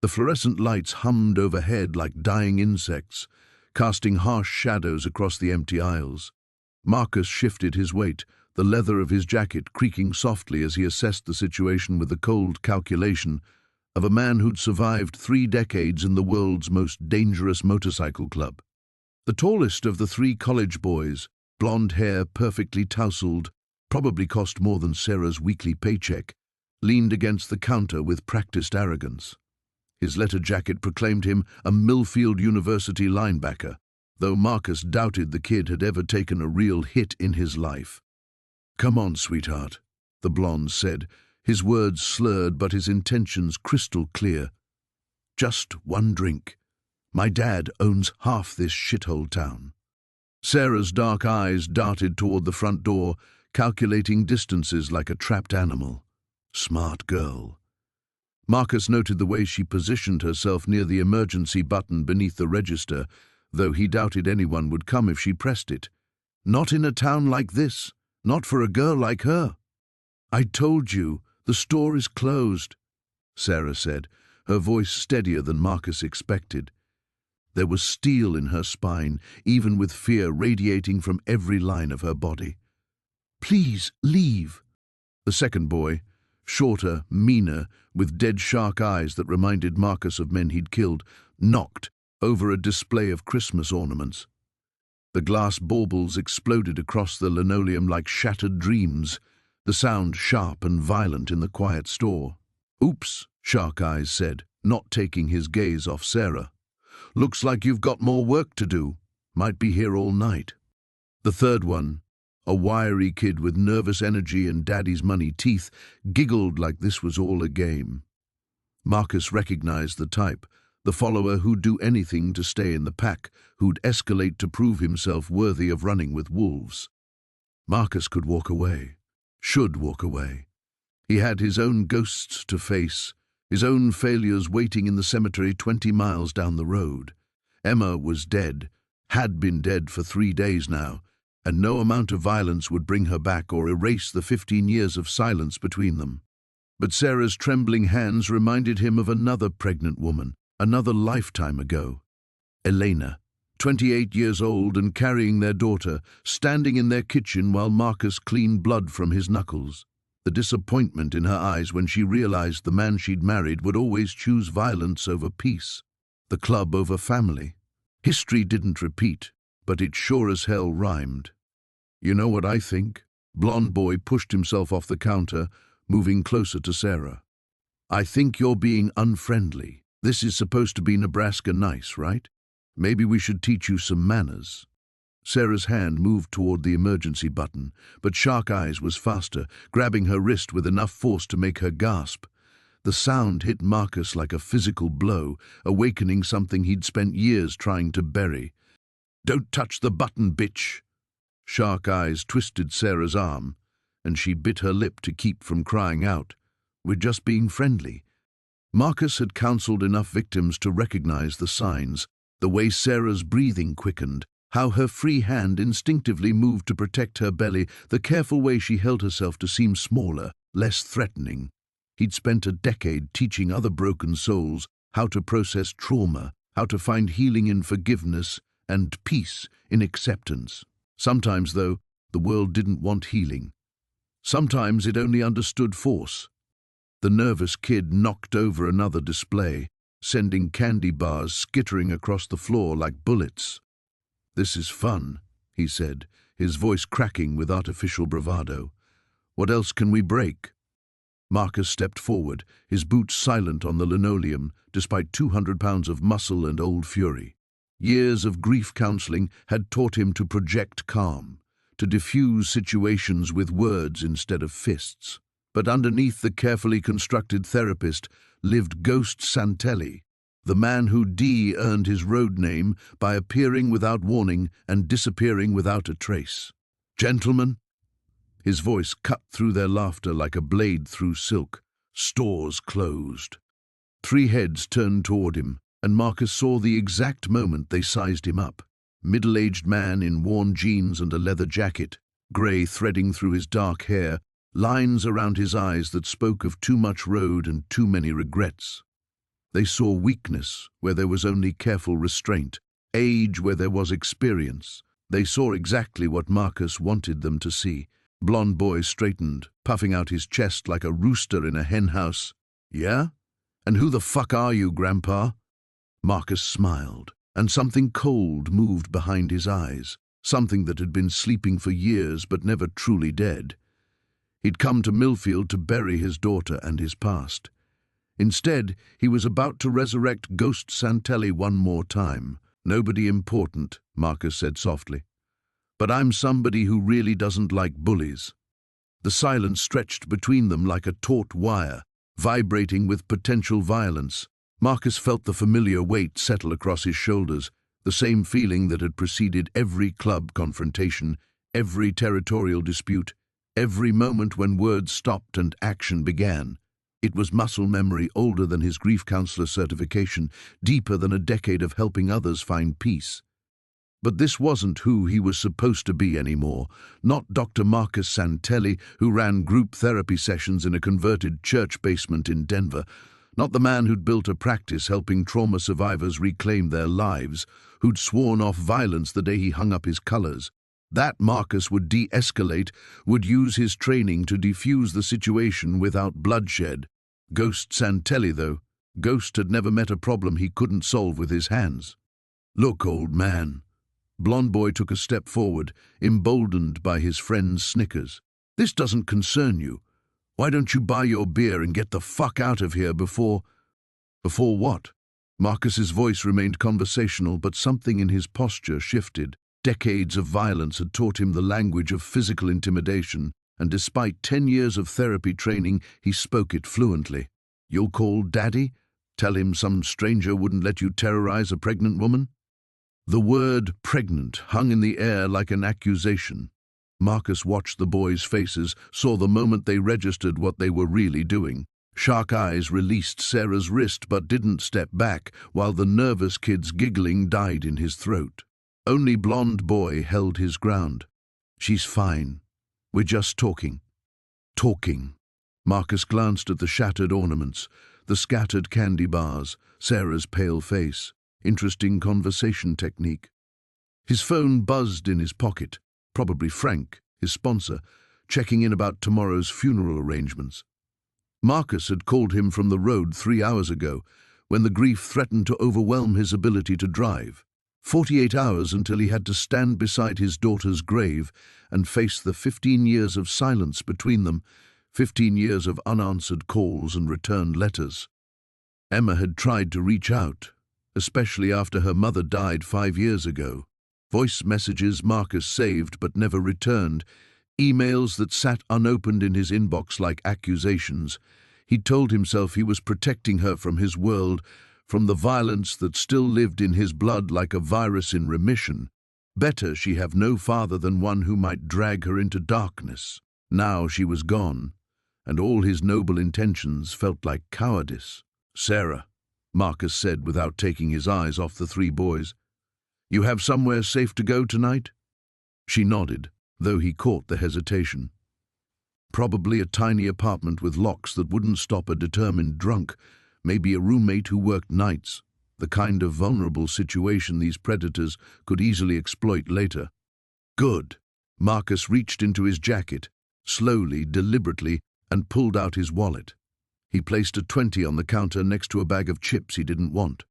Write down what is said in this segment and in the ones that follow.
The fluorescent lights hummed overhead like dying insects, casting harsh shadows across the empty aisles. Marcus shifted his weight, the leather of his jacket creaking softly as he assessed the situation with the cold calculation of a man who'd survived 3 decades in the world's most dangerous motorcycle club. The tallest of the 3 college boys, blonde hair perfectly tousled, probably cost more than Sarah's weekly paycheck, leaned against the counter with practiced arrogance. His leather jacket proclaimed him a Millfield University linebacker, though Marcus doubted the kid had ever taken a real hit in his life. "Come on, sweetheart," the blonde said, his words slurred but his intentions crystal clear. "Just one drink. My dad owns half this shithole town." Sarah's dark eyes darted toward the front door, calculating distances like a trapped animal. Smart girl. Marcus noted the way she positioned herself near the emergency button beneath the register, though he doubted anyone would come if she pressed it. Not in a town like this, not for a girl like her. "I told you, the store is closed," Sarah said, her voice steadier than Marcus expected. There was steel in her spine, even with fear radiating from every line of her body. "Please, leave." The second boy, shorter, meaner, with dead shark eyes that reminded Marcus of men he'd killed, knocked over a display of Christmas ornaments. The glass baubles exploded across the linoleum like shattered dreams, the sound sharp and violent in the quiet store. "Oops," Shark Eyes said, not taking his gaze off Sarah. "Looks like you've got more work to do. Might be here all night." The third one, a wiry kid with nervous energy and daddy's money teeth, giggled like this was all a game. Marcus recognized the type, the follower who'd do anything to stay in the pack, who'd escalate to prove himself worthy of running with wolves. Marcus could walk away, should walk away. He had his own ghosts to face, his own failures waiting in the cemetery 20 miles down the road. Emma was dead, had been dead for 3 days now, and no amount of violence would bring her back or erase the 15 years of silence between them. But Sarah's trembling hands reminded him of another pregnant woman, another lifetime ago. Elena, 28 years old and carrying their daughter, standing in their kitchen while Marcus cleaned blood from his knuckles. The disappointment in her eyes when she realized the man she'd married would always choose violence over peace, the club over family. History didn't repeat, but it sure as hell rhymed. "You know what I think?" Blonde boy pushed himself off the counter, moving closer to Sarah. "I think you're being unfriendly. This is supposed to be Nebraska nice, right? Maybe we should teach you some manners." Sarah's hand moved toward the emergency button, but Shark Eyes was faster, grabbing her wrist with enough force to make her gasp. The sound hit Marcus like a physical blow, awakening something he'd spent years trying to bury. "Don't touch the button, bitch!" Shark Eyes twisted Sarah's arm, and she bit her lip to keep from crying out. "We're just being friendly." Marcus had counseled enough victims to recognize the signs, the way Sarah's breathing quickened, how her free hand instinctively moved to protect her belly, the careful way she held herself to seem smaller, less threatening. He'd spent a decade teaching other broken souls how to process trauma, how to find healing in forgiveness and peace in acceptance. Sometimes, though, the world didn't want healing. Sometimes it only understood force. The nervous kid knocked over another display, sending candy bars skittering across the floor like bullets. "This is fun," he said, his voice cracking with artificial bravado. "What else can we break?" Marcus stepped forward, his boots silent on the linoleum, despite 200 pounds of muscle and old fury. Years of grief counseling had taught him to project calm, to diffuse situations with words instead of fists. But underneath the carefully constructed therapist lived Ghost Santelli, the man who earned his road name by appearing without warning and disappearing without a trace. "Gentlemen," his voice cut through their laughter like a blade through silk, "stores closed." 3 heads turned toward him, and Marcus saw the exact moment they sized him up. Middle-aged man in worn jeans and a leather jacket, grey threading through his dark hair, lines around his eyes that spoke of too much road and too many regrets. They saw weakness where there was only careful restraint, age where there was experience. They saw exactly what Marcus wanted them to see. Blond boy straightened, puffing out his chest like a rooster in a henhouse. "Yeah? And who the fuck are you, Grandpa?" Marcus smiled, and something cold moved behind his eyes, something that had been sleeping for years but never truly dead. He'd come to Millfield to bury his daughter and his past. Instead, he was about to resurrect Ghost Santelli one more time. "Nobody important," Marcus said softly. "But I'm somebody who really doesn't like bullies." The silence stretched between them like a taut wire, vibrating with potential violence. Marcus felt the familiar weight settle across his shoulders, the same feeling that had preceded every club confrontation, every territorial dispute, every moment when words stopped and action began. It was muscle memory older than his grief counselor certification, deeper than a decade of helping others find peace. But this wasn't who he was supposed to be anymore. Not Dr. Marcus Santelli, who ran group therapy sessions in a converted church basement in Denver. Not the man who'd built a practice helping trauma survivors reclaim their lives, who'd sworn off violence the day he hung up his colors. That Marcus would de-escalate, would use his training to defuse the situation without bloodshed. Ghost Santelli, though. Ghost had never met a problem he couldn't solve with his hands. "Look, old man." Blond boy took a step forward, emboldened by his friend's snickers. "This doesn't concern you. Why don't you buy your beer and get the fuck out of here before..." "Before what?" Marcus's voice remained conversational, but something in his posture shifted. Decades of violence had taught him the language of physical intimidation, and despite 10 years of therapy training, he spoke it fluently. "You'll call Daddy? Tell him some stranger wouldn't let you terrorize a pregnant woman?" The word pregnant hung in the air like an accusation. Marcus watched the boys' faces, saw the moment they registered what they were really doing. Shark eyes released Sarah's wrist but didn't step back, while the nervous kid's giggling died in his throat. Only blond boy held his ground. "She's fine. We're just talking." Talking. Marcus glanced at the shattered ornaments, the scattered candy bars, Sarah's pale face. Interesting conversation technique. His phone buzzed in his pocket, probably Frank, his sponsor, checking in about tomorrow's funeral arrangements. Marcus had called him from the road 3 hours ago, when the grief threatened to overwhelm his ability to drive. 48 hours until he had to stand beside his daughter's grave and face the 15 years of silence between them, 15 years of unanswered calls and returned letters. Emma had tried to reach out, especially after her mother died 5 years ago. Voice messages Marcus saved but never returned, emails that sat unopened in his inbox like accusations. He told himself he was protecting her from his world, from the violence that still lived in his blood like a virus in remission. Better she have no father than one who might drag her into darkness. Now she was gone, and all his noble intentions felt like cowardice. "Sarah," Marcus said without taking his eyes off the 3 boys, "you have somewhere safe to go tonight?" She nodded, though he caught the hesitation. Probably a tiny apartment with locks that wouldn't stop a determined drunk, maybe a roommate who worked nights, the kind of vulnerable situation these predators could easily exploit later. "Good." Marcus reached into his jacket, slowly, deliberately, and pulled out his wallet. He placed a 20 on the counter next to a bag of chips he didn't want.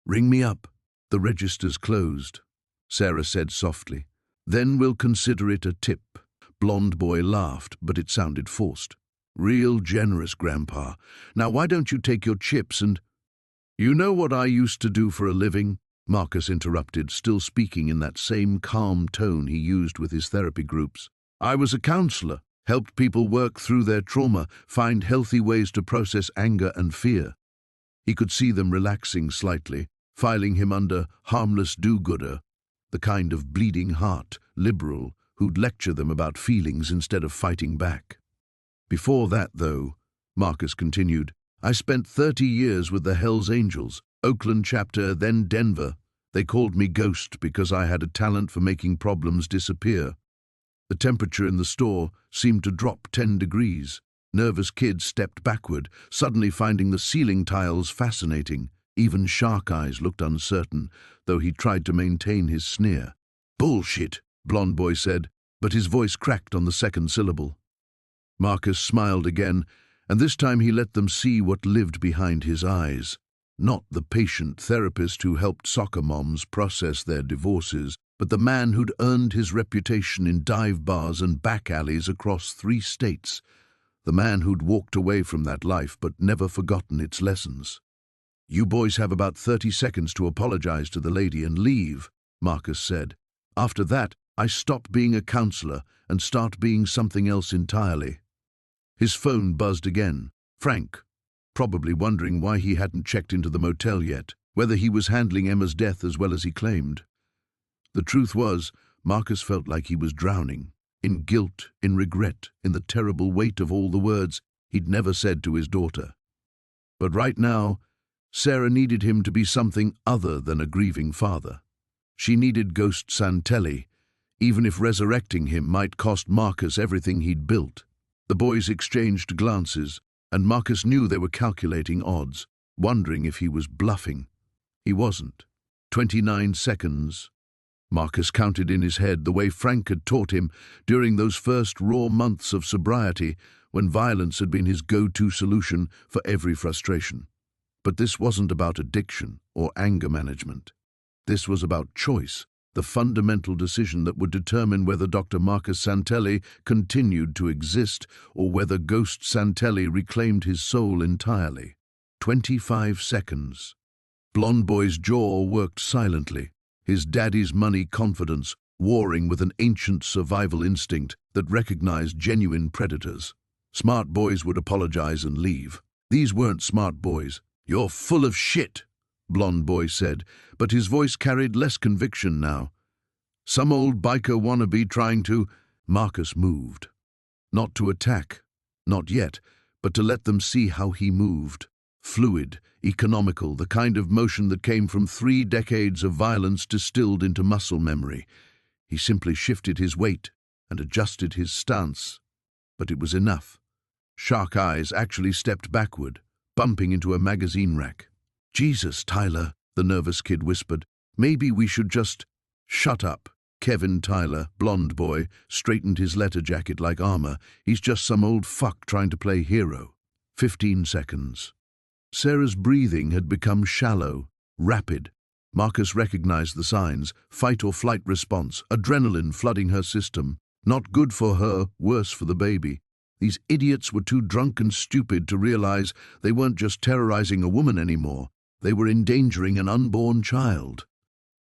"Ring me up." "The register's closed," Sarah said softly. "Then we'll consider it a tip." Blond boy laughed, but it sounded forced. "Real generous, Grandpa. Now why don't you take your chips and—" "You know what I used to do for a living?" Marcus interrupted, still speaking in that same calm tone he used with his therapy groups. "I was a counselor. Helped people work through their trauma, find healthy ways to process anger and fear." He could see them relaxing slightly, filing him under harmless do-gooder, the kind of bleeding heart, liberal, who'd lecture them about feelings instead of fighting back. "Before that, though," Marcus continued, "I spent 30 years with the Hells Angels, Oakland chapter, then Denver. They called me Ghost because I had a talent for making problems disappear. The temperature in the store seemed to drop 10 degrees. Nervous kids stepped backward, suddenly finding the ceiling tiles fascinating. Even Shark Eyes looked uncertain, though he tried to maintain his sneer. "Bullshit," Blonde Boy said, but his voice cracked on the second syllable. Marcus smiled again, and this time he let them see what lived behind his eyes. Not the patient therapist who helped soccer moms process their divorces, but the man who'd earned his reputation in dive bars and back alleys across 3 states. The man who'd walked away from that life but never forgotten its lessons. "You boys have about 30 seconds to apologize to the lady and leave," Marcus said. "After that, I stop being a counselor and start being something else entirely." His phone buzzed again. Frank, probably wondering why he hadn't checked into the motel yet, whether he was handling Emma's death as well as he claimed. The truth was, Marcus felt like he was drowning, in guilt, in regret, in the terrible weight of all the words he'd never said to his daughter. But right now, Sarah needed him to be something other than a grieving father. She needed Ghost Santelli, even if resurrecting him might cost Marcus everything he'd built. The boys exchanged glances, and Marcus knew they were calculating odds, wondering if he was bluffing. He wasn't. 29 seconds. Marcus counted in his head the way Frank had taught him during those first raw months of sobriety, when violence had been his go-to solution for every frustration. But this wasn't about addiction or anger management. This was about choice, the fundamental decision that would determine whether Dr. Marcus Santelli continued to exist or whether Ghost Santelli reclaimed his soul entirely. 25 seconds. Blonde Boy's jaw worked silently, his daddy's money confidence warring with an ancient survival instinct that recognized genuine predators. Smart boys would apologize and leave. These weren't smart boys. "You're full of shit," Blonde Boy said, but his voice carried less conviction now. "Some old biker wannabe trying to—" Marcus moved. Not to attack, not yet, but to let them see how he moved. Fluid, economical, the kind of motion that came from 3 decades of violence distilled into muscle memory. He simply shifted his weight and adjusted his stance. But it was enough. Shark Eyes actually stepped backward, bumping into a magazine rack. "Jesus, Tyler," the nervous kid whispered. "Maybe we should just—" "Shut up." Kevin Tyler, Blonde Boy, straightened his letter jacket like armor. "He's just some old fuck trying to play hero." 15 seconds. Sarah's breathing had become shallow, rapid. Marcus recognized the signs: fight or flight response, adrenaline flooding her system. Not good for her, worse for the baby. These idiots were too drunk and stupid to realize they weren't just terrorizing a woman anymore. They were endangering an unborn child.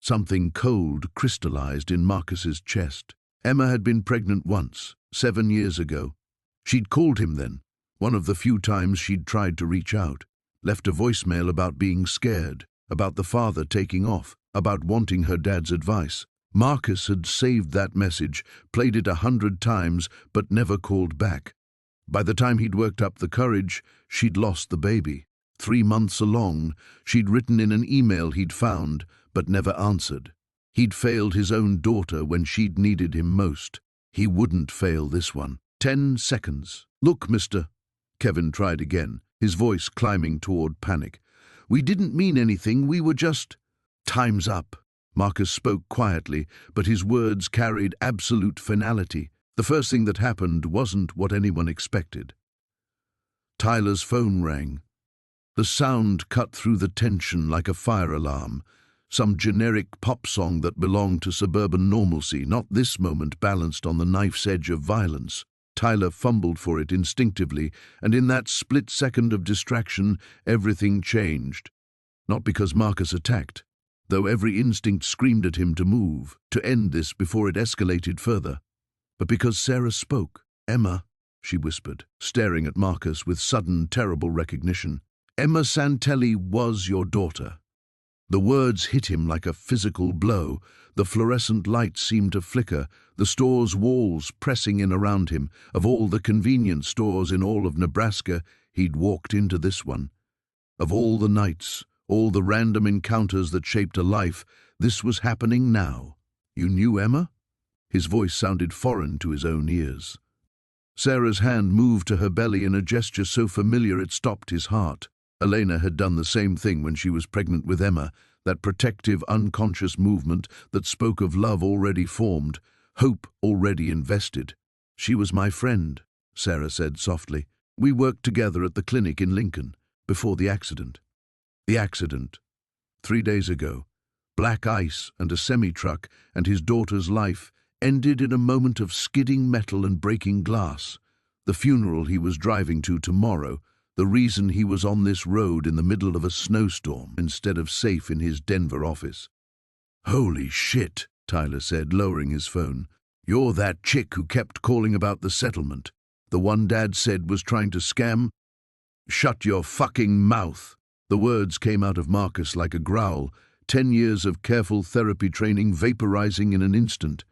Something cold crystallized in Marcus's chest. Emma had been pregnant once, 7 years ago. She'd called him then, one of the few times she'd tried to reach out. Left a voicemail about being scared, about the father taking off, about wanting her dad's advice. Marcus had saved that message, played it 100 times, but never called back. By the time he'd worked up the courage, she'd lost the baby. 3 months along, she'd written in an email he'd found, but never answered. He'd failed his own daughter when she'd needed him most. He wouldn't fail this one. 10 seconds. "Look, mister," Kevin tried again, his voice climbing toward panic. "We didn't mean anything, we were just—" "Time's up." Marcus spoke quietly, but his words carried absolute finality. The first thing that happened wasn't what anyone expected. Tyler's phone rang. The sound cut through the tension like a fire alarm, some generic pop song that belonged to suburban normalcy, not this moment balanced on the knife's edge of violence. Tyler fumbled for it instinctively, and in that split second of distraction, everything changed. Not because Marcus attacked, though every instinct screamed at him to move, to end this before it escalated further, but because Sarah spoke. "Emma," she whispered, staring at Marcus with sudden, terrible recognition. "Emma Santelli was your daughter." The words hit him like a physical blow. The fluorescent light seemed to flicker, the store's walls pressing in around him. Of all the convenience stores in all of Nebraska, he'd walked into this one. Of all the nights, all the random encounters that shaped a life, this was happening now. "You knew Emma?" His voice sounded foreign to his own ears. Sarah's hand moved to her belly in a gesture so familiar it stopped his heart. Elena had done the same thing when she was pregnant with Emma, that protective, unconscious movement that spoke of love already formed, hope already invested. "She was my friend," Sarah said softly. "We worked together at the clinic in Lincoln, before the accident." The accident. 3 days ago. Black ice and a semi-truck and his daughter's life ended in a moment of skidding metal and breaking glass. The funeral he was driving to tomorrow, the reason he was on this road in the middle of a snowstorm instead of safe in his Denver office. "Holy shit," Tyler said, lowering his phone. "You're that chick who kept calling about the settlement. The one Dad said was trying to scam?" "Shut your fucking mouth." The words came out of Marcus like a growl, 10 years of careful therapy training vaporizing in an instant.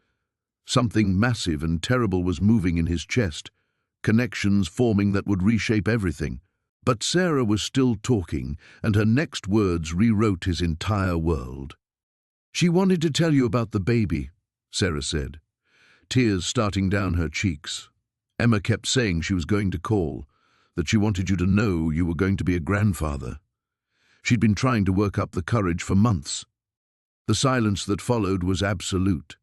Something massive and terrible was moving in his chest, connections forming that would reshape everything. But Sarah was still talking, and her next words rewrote his entire world. "She wanted to tell you about the baby," Sarah said, tears starting down her cheeks. "Emma kept saying she was going to call, that she wanted you to know you were going to be a grandfather. She'd been trying to work up the courage for months." The silence that followed was absolute.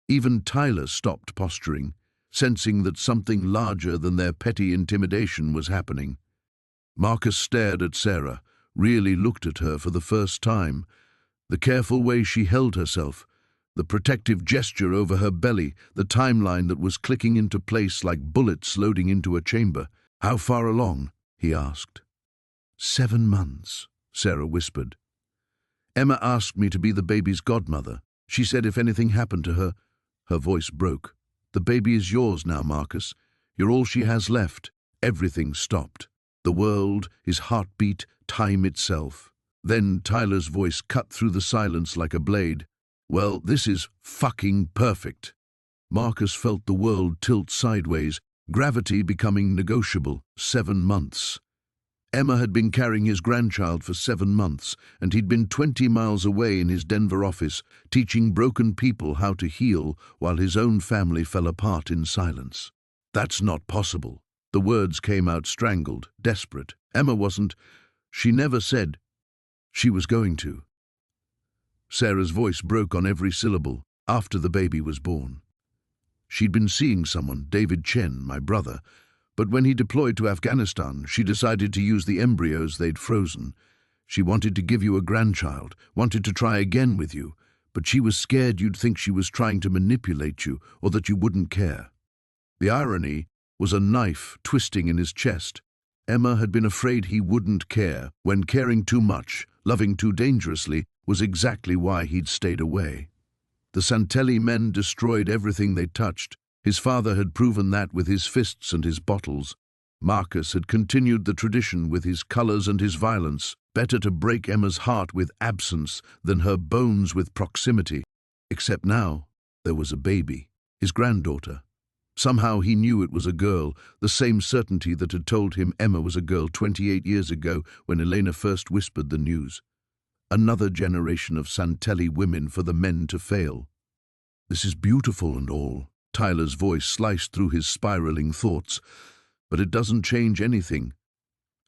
Even Tyler stopped posturing, sensing that something larger than their petty intimidation was happening. Marcus stared at Sarah, really looked at her for the first time. The careful way she held herself, the protective gesture over her belly, the timeline that was clicking into place like bullets loading into a chamber. "How far along?" he asked. 7 months, Sarah whispered. "Emma asked me to be the baby's godmother. She said if anything happened to her..." Her voice broke. "The baby is yours now, Marcus. You're all she has left." Everything stopped. The world, his heartbeat, time itself. Then Tyler's voice cut through the silence like a blade. "Well, this is fucking perfect." Marcus felt the world tilt sideways, gravity becoming negotiable. 7 months. Emma had been carrying his grandchild for 7 months, and he'd been 20 miles away in his Denver office, teaching broken people how to heal while his own family fell apart in silence. "That's not possible." The words came out strangled, desperate. Emma wasn't. She never said she was going to. Sarah's voice broke on every syllable. "After the baby was born. She'd been seeing someone, David Chen, my brother, but when he deployed to Afghanistan, she decided to use the embryos they'd frozen. She wanted to give you a grandchild, wanted to try again with you, but she was scared you'd think she was trying to manipulate you or that you wouldn't care." The irony was a knife twisting in his chest. Emma had been afraid he wouldn't care, when caring too much, loving too dangerously, was exactly why he'd stayed away. The Santelli men destroyed everything they touched. His father had proven that with his fists and his bottles. Marcus had continued the tradition with his colors and his violence. Better to break Emma's heart with absence than her bones with proximity. Except now, there was a baby, his granddaughter. Somehow he knew it was a girl, the same certainty that had told him Emma was a girl 28 years ago when Elena first whispered the news. Another generation of Santelli women for the men to fail. "This is beautiful and all," Tyler's voice sliced through his spiraling thoughts, "but it doesn't change anything.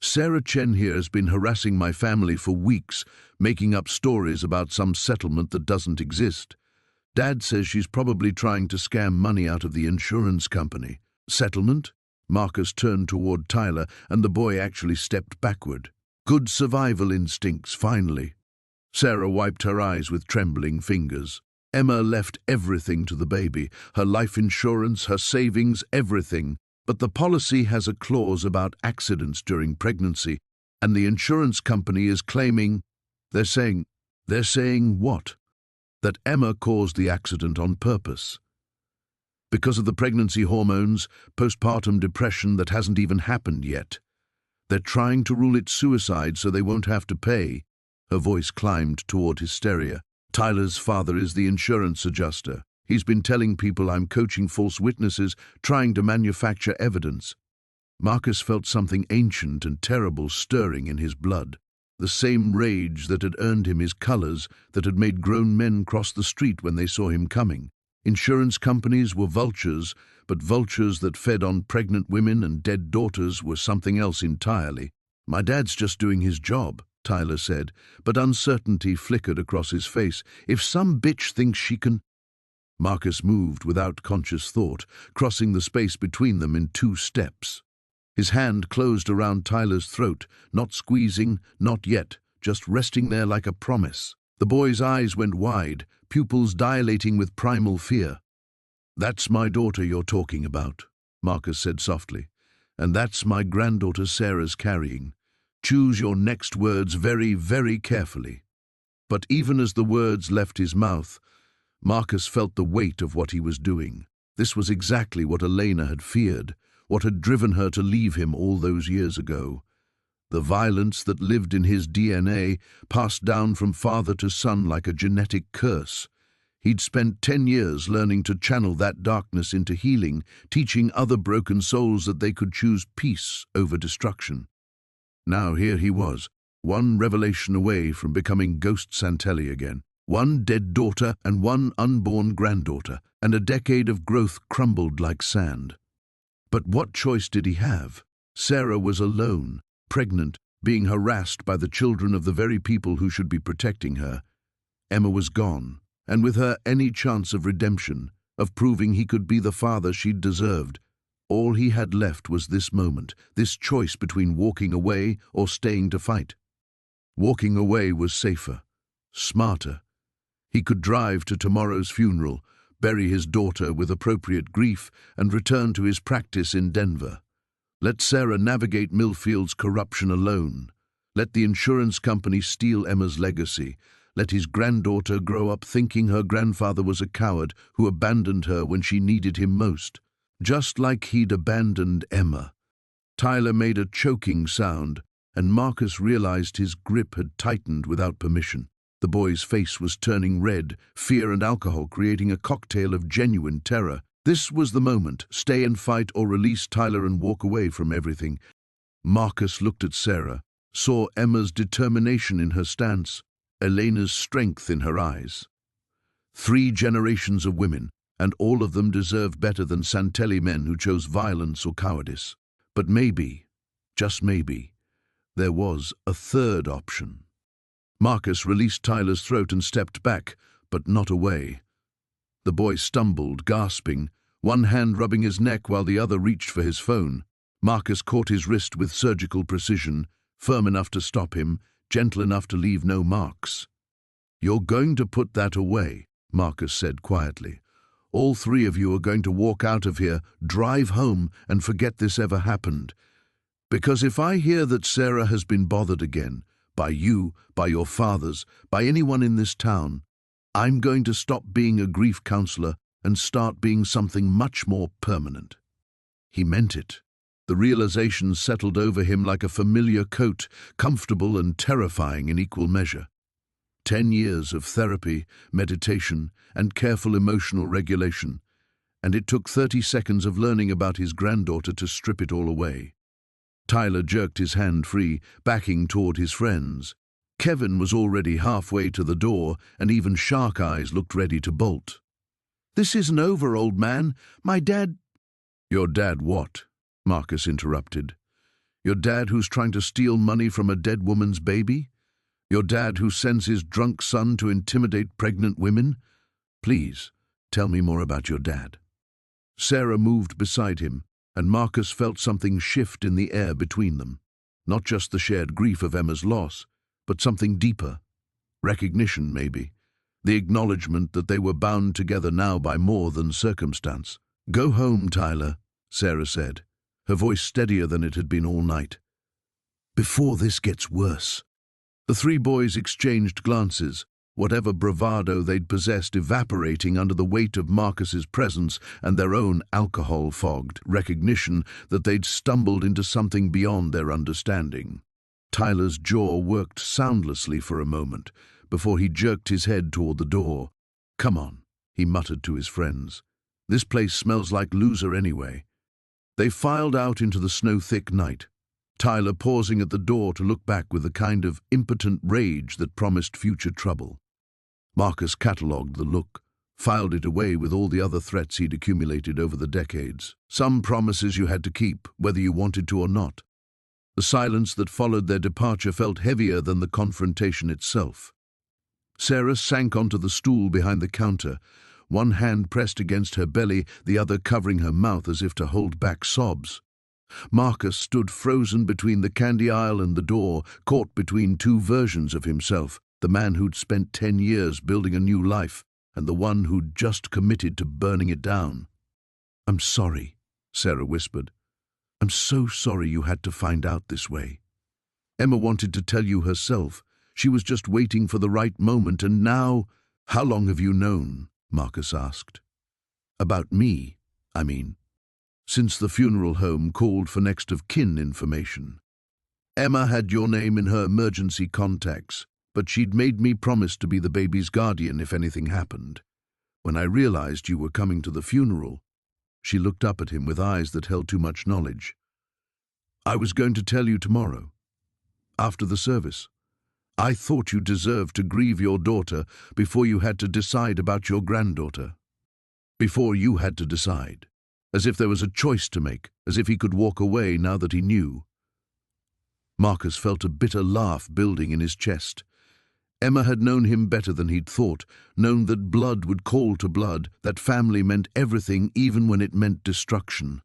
Sarah Chen here has been harassing my family for weeks, making up stories about some settlement that doesn't exist. Dad says she's probably trying to scam money out of the insurance company." "Settlement?" Marcus turned toward Tyler, and the boy actually stepped backward. "Good survival instincts, finally." Sarah wiped her eyes with trembling fingers. Emma left everything to the baby, her life insurance, her savings, everything. But the policy has a clause about accidents during pregnancy, and the insurance company is claiming, they're saying what? That Emma caused the accident on purpose. Because of the pregnancy hormones, postpartum depression that hasn't even happened yet. They're trying to rule it suicide so they won't have to pay. Her voice climbed toward hysteria. "Tyler's father is the insurance adjuster. He's been telling people I'm coaching false witnesses, trying to manufacture evidence." Marcus felt something ancient and terrible stirring in his blood. The same rage that had earned him his colors, that had made grown men cross the street when they saw him coming. Insurance companies were vultures, but vultures that fed on pregnant women and dead daughters were something else entirely. My dad's just doing his job, Tyler said, but uncertainty flickered across his face. If some bitch thinks she can... Marcus moved without conscious thought, crossing the space between them in 2 steps. His hand closed around Tyler's throat, not squeezing, not yet, just resting there like a promise. The boy's eyes went wide, pupils dilating with primal fear. "That's my daughter you're talking about," Marcus said softly. "And that's my granddaughter Sarah's carrying. Choose your next words very, very carefully." But even as the words left his mouth, Marcus felt the weight of what he was doing. This was exactly what Elena had feared, what had driven her to leave him all those years ago. The violence that lived in his DNA, passed down from father to son like a genetic curse. He'd spent 10 years learning to channel that darkness into healing, teaching other broken souls that they could choose peace over destruction. Now here he was, one revelation away from becoming Ghost Santelli again. One dead daughter and one unborn granddaughter, and a decade of growth crumbled like sand. But what choice did he have? Sarah was alone, pregnant, being harassed by the children of the very people who should be protecting her. Emma was gone, and with her any chance of redemption, of proving he could be the father she'd deserved. All he had left was this moment, this choice between walking away or staying to fight. Walking away was safer, smarter. He could drive to tomorrow's funeral, bury his daughter with appropriate grief, and return to his practice in Denver. Let Sarah navigate Millfield's corruption alone. Let the insurance company steal Emma's legacy. Let his granddaughter grow up thinking her grandfather was a coward who abandoned her when she needed him most. Just like he'd abandoned Emma. Tyler made a choking sound, and Marcus realized his grip had tightened without permission. The boy's face was turning red, fear and alcohol creating a cocktail of genuine terror. This was the moment, stay and fight or release Tyler and walk away from everything. Marcus looked at Sarah, saw Emma's determination in her stance, Elena's strength in her eyes. 3 generations of women, and all of them deserved better than Santelli men who chose violence or cowardice. But maybe, just maybe, there was a third option. Marcus released Tyler's throat and stepped back, but not away. The boy stumbled, gasping, one hand rubbing his neck while the other reached for his phone. Marcus caught his wrist with surgical precision, firm enough to stop him, gentle enough to leave no marks. "You're going to put that away," Marcus said quietly. "All 3 of you are going to walk out of here, drive home, and forget this ever happened. Because if I hear that Sarah has been bothered again, by you, by your fathers, by anyone in this town, I'm going to stop being a grief counselor and start being something much more permanent." He meant it. The realization settled over him like a familiar coat, comfortable and terrifying in equal measure. 10 years of therapy, meditation, and careful emotional regulation, and it took 30 seconds of learning about his granddaughter to strip it all away. Tyler jerked his hand free, backing toward his friends. Kevin was already halfway to the door, and even Shark Eyes looked ready to bolt. "This isn't over, old man. My dad—" "Your dad what?" Marcus interrupted. "Your dad who's trying to steal money from a dead woman's baby? Your dad who sends his drunk son to intimidate pregnant women? Please, tell me more about your dad." Sarah moved beside him, and Marcus felt something shift in the air between them. Not just the shared grief of Emma's loss, but something deeper. Recognition, maybe. The acknowledgement that they were bound together now by more than circumstance. "Go home, Tyler," Sarah said, her voice steadier than it had been all night. "Before this gets worse." The 3 boys exchanged glances, whatever bravado they'd possessed evaporating under the weight of Marcus's presence and their own alcohol-fogged recognition that they'd stumbled into something beyond their understanding. Tyler's jaw worked soundlessly for a moment before he jerked his head toward the door. "Come on," he muttered to his friends. "This place smells like loser anyway." They filed out into the snow-thick night, Tyler pausing at the door to look back with the kind of impotent rage that promised future trouble. Marcus catalogued the look, filed it away with all the other threats he'd accumulated over the decades. Some promises you had to keep, whether you wanted to or not. The silence that followed their departure felt heavier than the confrontation itself. Sarah sank onto the stool behind the counter, one hand pressed against her belly, the other covering her mouth as if to hold back sobs. Marcus stood frozen between the candy aisle and the door, caught between two versions of himself, the man who'd spent 10 years building a new life, and the one who'd just committed to burning it down. "I'm sorry," Sarah whispered. "I'm so sorry you had to find out this way. Emma wanted to tell you herself. She was just waiting for the right moment, and now—" "How long have you known?" Marcus asked. "About me, I mean. Since the funeral home called for next of kin information. Emma had your name in her emergency contacts, but she'd made me promise to be the baby's guardian if anything happened. When I realized you were coming to the funeral—" She looked up at him with eyes that held too much knowledge. "I was going to tell you tomorrow, after the service. I thought you deserved to grieve your daughter before you had to decide about your granddaughter. Before you had to decide. As if there was a choice to make, as if he could walk away now that he knew." Marcus felt a bitter laugh building in his chest. Emma had known him better than he'd thought, known that blood would call to blood, that family meant everything even when it meant destruction.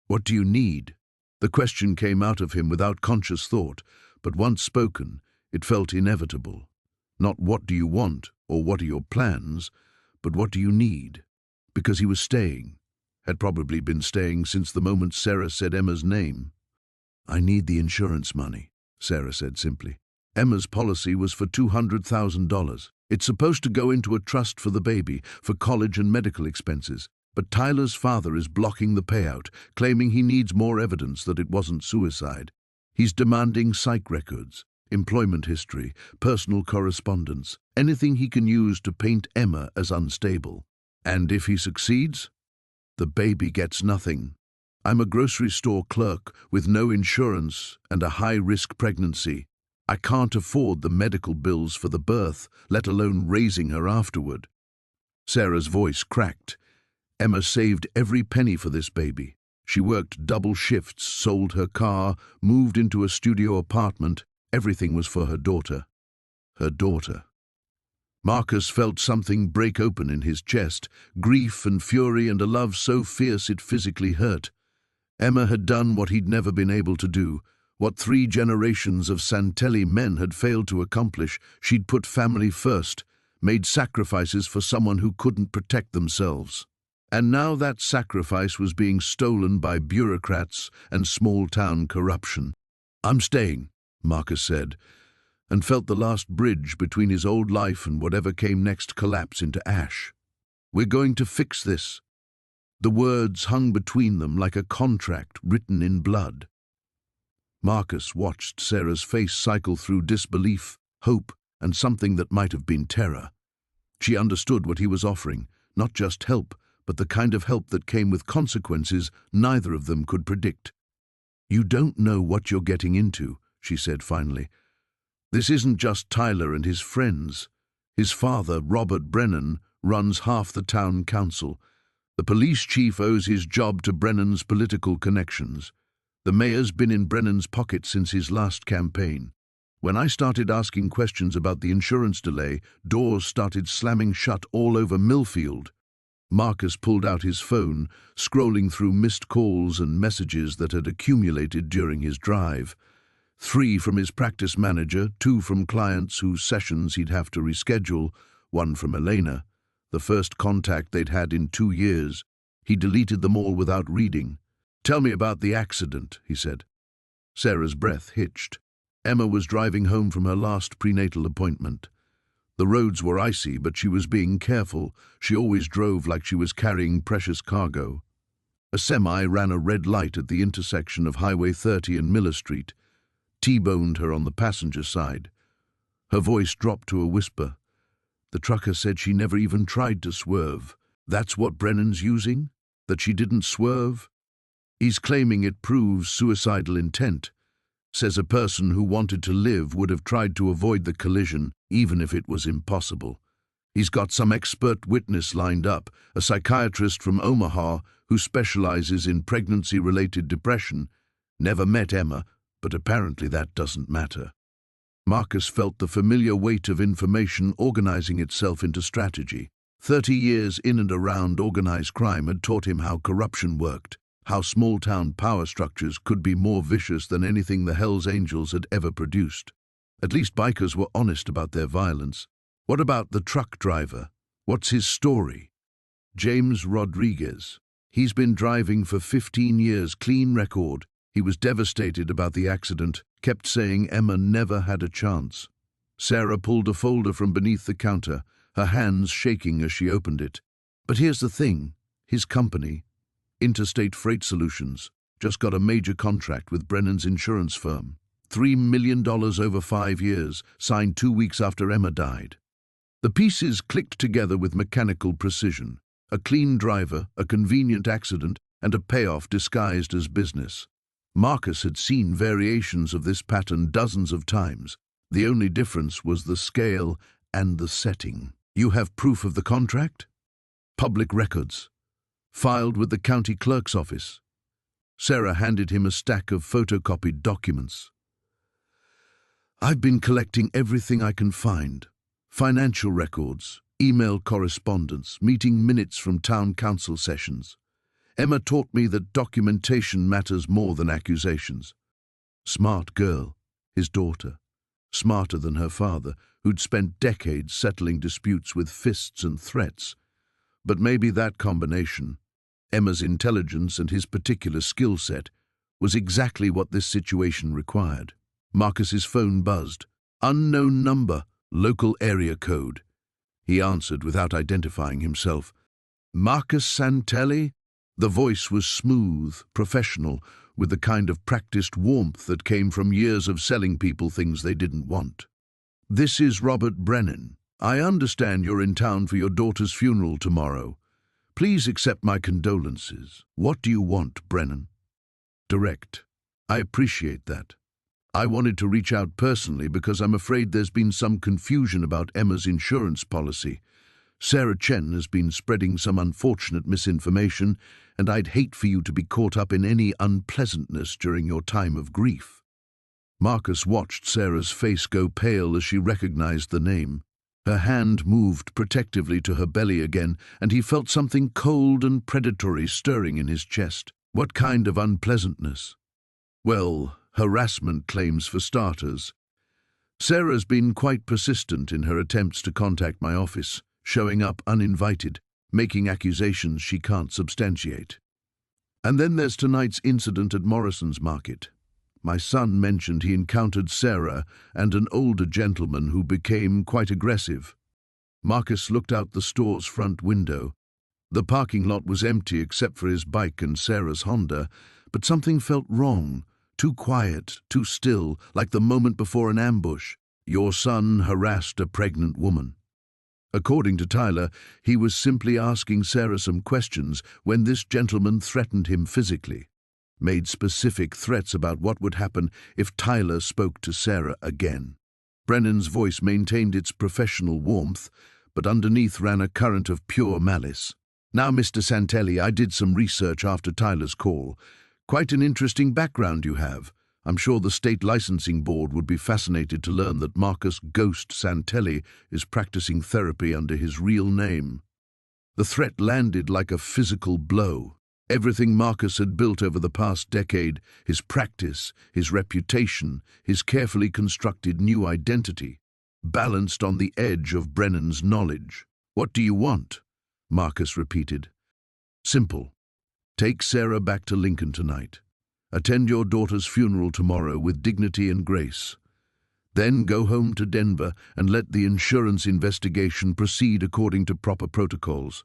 "What do you need?" The question came out of him without conscious thought, but once spoken, it felt inevitable. Not what do you want or what are your plans, but what do you need? Because he was staying, had probably been staying since the moment Sarah said Emma's name. "I need the insurance money," Sarah said simply. "Emma's policy was for $200,000. It's supposed to go into a trust for the baby, for college and medical expenses. But Tyler's father is blocking the payout, claiming he needs more evidence that it wasn't suicide. He's demanding psych records, employment history, personal correspondence, anything he can use to paint Emma as unstable. And if he succeeds, the baby gets nothing. I'm a grocery store clerk with no insurance and a high-risk pregnancy. I can't afford the medical bills for the birth, let alone raising her afterward." Sarah's voice cracked. Emma saved every penny for this baby. She worked double shifts, sold her car, moved into a studio apartment. Everything was for her daughter. Her daughter. Marcus felt something break open in his chest, grief and fury and a love so fierce it physically hurt. Emma had done what he'd never been able to do, what 3 generations of Santelli men had failed to accomplish. She'd put family first, made sacrifices for someone who couldn't protect themselves. And now that sacrifice was being stolen by bureaucrats and small-town corruption. "I'm staying," Marcus said, and felt the last bridge between his old life and whatever came next collapse into ash. "We're going to fix this." The words hung between them like a contract written in blood. Marcus watched Sarah's face cycle through disbelief, hope, and something that might have been terror. She understood what he was offering, not just help, but the kind of help that came with consequences neither of them could predict. "You don't know what you're getting into," she said finally. "This isn't just Tyler and his friends. His father, Robert Brennan, runs half the town council. The police chief owes his job to Brennan's political connections. The mayor's been in Brennan's pocket since his last campaign. When I started asking questions about the insurance delay, doors started slamming shut all over Millfield." Marcus pulled out his phone, scrolling through missed calls and messages that had accumulated during his drive. 3 from his practice manager, 2 from clients whose sessions he'd have to reschedule, 1 from Elena, the first contact they'd had in 2 years. He deleted them all without reading. "Tell me about the accident," he said. Sarah's breath hitched. Emma was driving home from her last prenatal appointment. The roads were icy, but she was being careful. She always drove like she was carrying precious cargo. A semi ran a red light at the intersection of Highway 30 and Miller Street, T-boned her on the passenger side. Her voice dropped to a whisper. The trucker said she never even tried to swerve. "That's what Brennan's using? That she didn't swerve? He's claiming it proves suicidal intent. Says a person who wanted to live would have tried to avoid the collision, even if it was impossible. He's got some expert witness lined up, a psychiatrist from Omaha who specializes in pregnancy-related depression. Never met Emma, but apparently that doesn't matter. Marcus felt the familiar weight of information organizing itself into strategy. 30 years in and around organized crime had taught him how corruption worked, how small-town power structures could be more vicious than anything the Hells Angels had ever produced. At least bikers were honest about their violence. What about the truck driver? What's his story? James Rodriguez. He's been driving for 15 years, clean record. He was devastated about the accident, kept saying Emma never had a chance. Sarah pulled a folder from beneath the counter, her hands shaking as she opened it. But here's the thing, his company, Interstate Freight Solutions, just got a major contract with Brennan's insurance firm. $3 million over 5 years, signed 2 weeks after Emma died. The pieces clicked together with mechanical precision. A clean driver, a convenient accident, and a payoff disguised as business. Marcus had seen variations of this pattern dozens of times. The only difference was the scale and the setting. You have proof of the contract? Public records. Filed with the county clerk's office. Sarah handed him a stack of photocopied documents. I've been collecting everything I can find. Financial records, email correspondence, meeting minutes from town council sessions. Emma taught me that documentation matters more than accusations. Smart girl, his daughter. Smarter than her father, who'd spent decades settling disputes with fists and threats. But maybe that combination, Emma's intelligence and his particular skill set, was exactly what this situation required. Marcus's phone buzzed. Unknown number, local area code. He answered without identifying himself. Marcus Santelli? The voice was smooth, professional, with the kind of practiced warmth that came from years of selling people things they didn't want. This is Robert Brennan. I understand you're in town for your daughter's funeral tomorrow. Please accept my condolences. What do you want, Brennan? Direct. I appreciate that. I wanted to reach out personally because I'm afraid there's been some confusion about Emma's insurance policy. Sarah Chen has been spreading some unfortunate misinformation, and I'd hate for you to be caught up in any unpleasantness during your time of grief. Marcus watched Sarah's face go pale as she recognized the name. Her hand moved protectively to her belly again, and he felt something cold and predatory stirring in his chest. What kind of unpleasantness? Well, harassment claims for starters. Sarah's been quite persistent in her attempts to contact my office, showing up uninvited, making accusations she can't substantiate. And then there's tonight's incident at Morrison's Market. My son mentioned he encountered Sarah and an older gentleman who became quite aggressive. Marcus looked out the store's front window. The parking lot was empty except for his bike and Sarah's Honda, but something felt wrong. Too quiet, too still, like the moment before an ambush. Your son harassed a pregnant woman. According to Tyler, he was simply asking Sarah some questions when this gentleman threatened him physically, made specific threats about what would happen if Tyler spoke to Sarah again. Brennan's voice maintained its professional warmth, but underneath ran a current of pure malice. Now, Mr. Santelli, I did some research after Tyler's call. Quite an interesting background you have. I'm sure the state licensing board would be fascinated to learn that Marcus Ghost Santelli is practicing therapy under his real name. The threat landed like a physical blow. Everything Marcus had built over the past decade, his practice, his reputation, his carefully constructed new identity, balanced on the edge of Brennan's knowledge. What do you want? Marcus repeated. Simple. Take Sarah back to Lincoln tonight. Attend your daughter's funeral tomorrow with dignity and grace. Then go home to Denver and let the insurance investigation proceed according to proper protocols.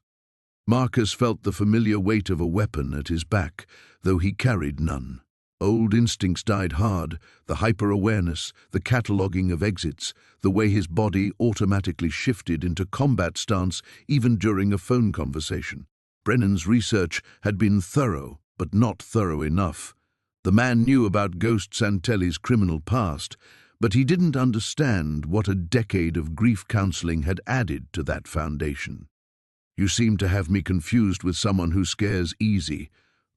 Marcus felt the familiar weight of a weapon at his back, though he carried none. Old instincts died hard, the hyper-awareness, the cataloguing of exits, the way his body automatically shifted into combat stance even during a phone conversation. Brennan's research had been thorough, but not thorough enough. The man knew about Ghost Santelli's criminal past, but he didn't understand what a decade of grief counseling had added to that foundation. You seem to have me confused with someone who scares easy,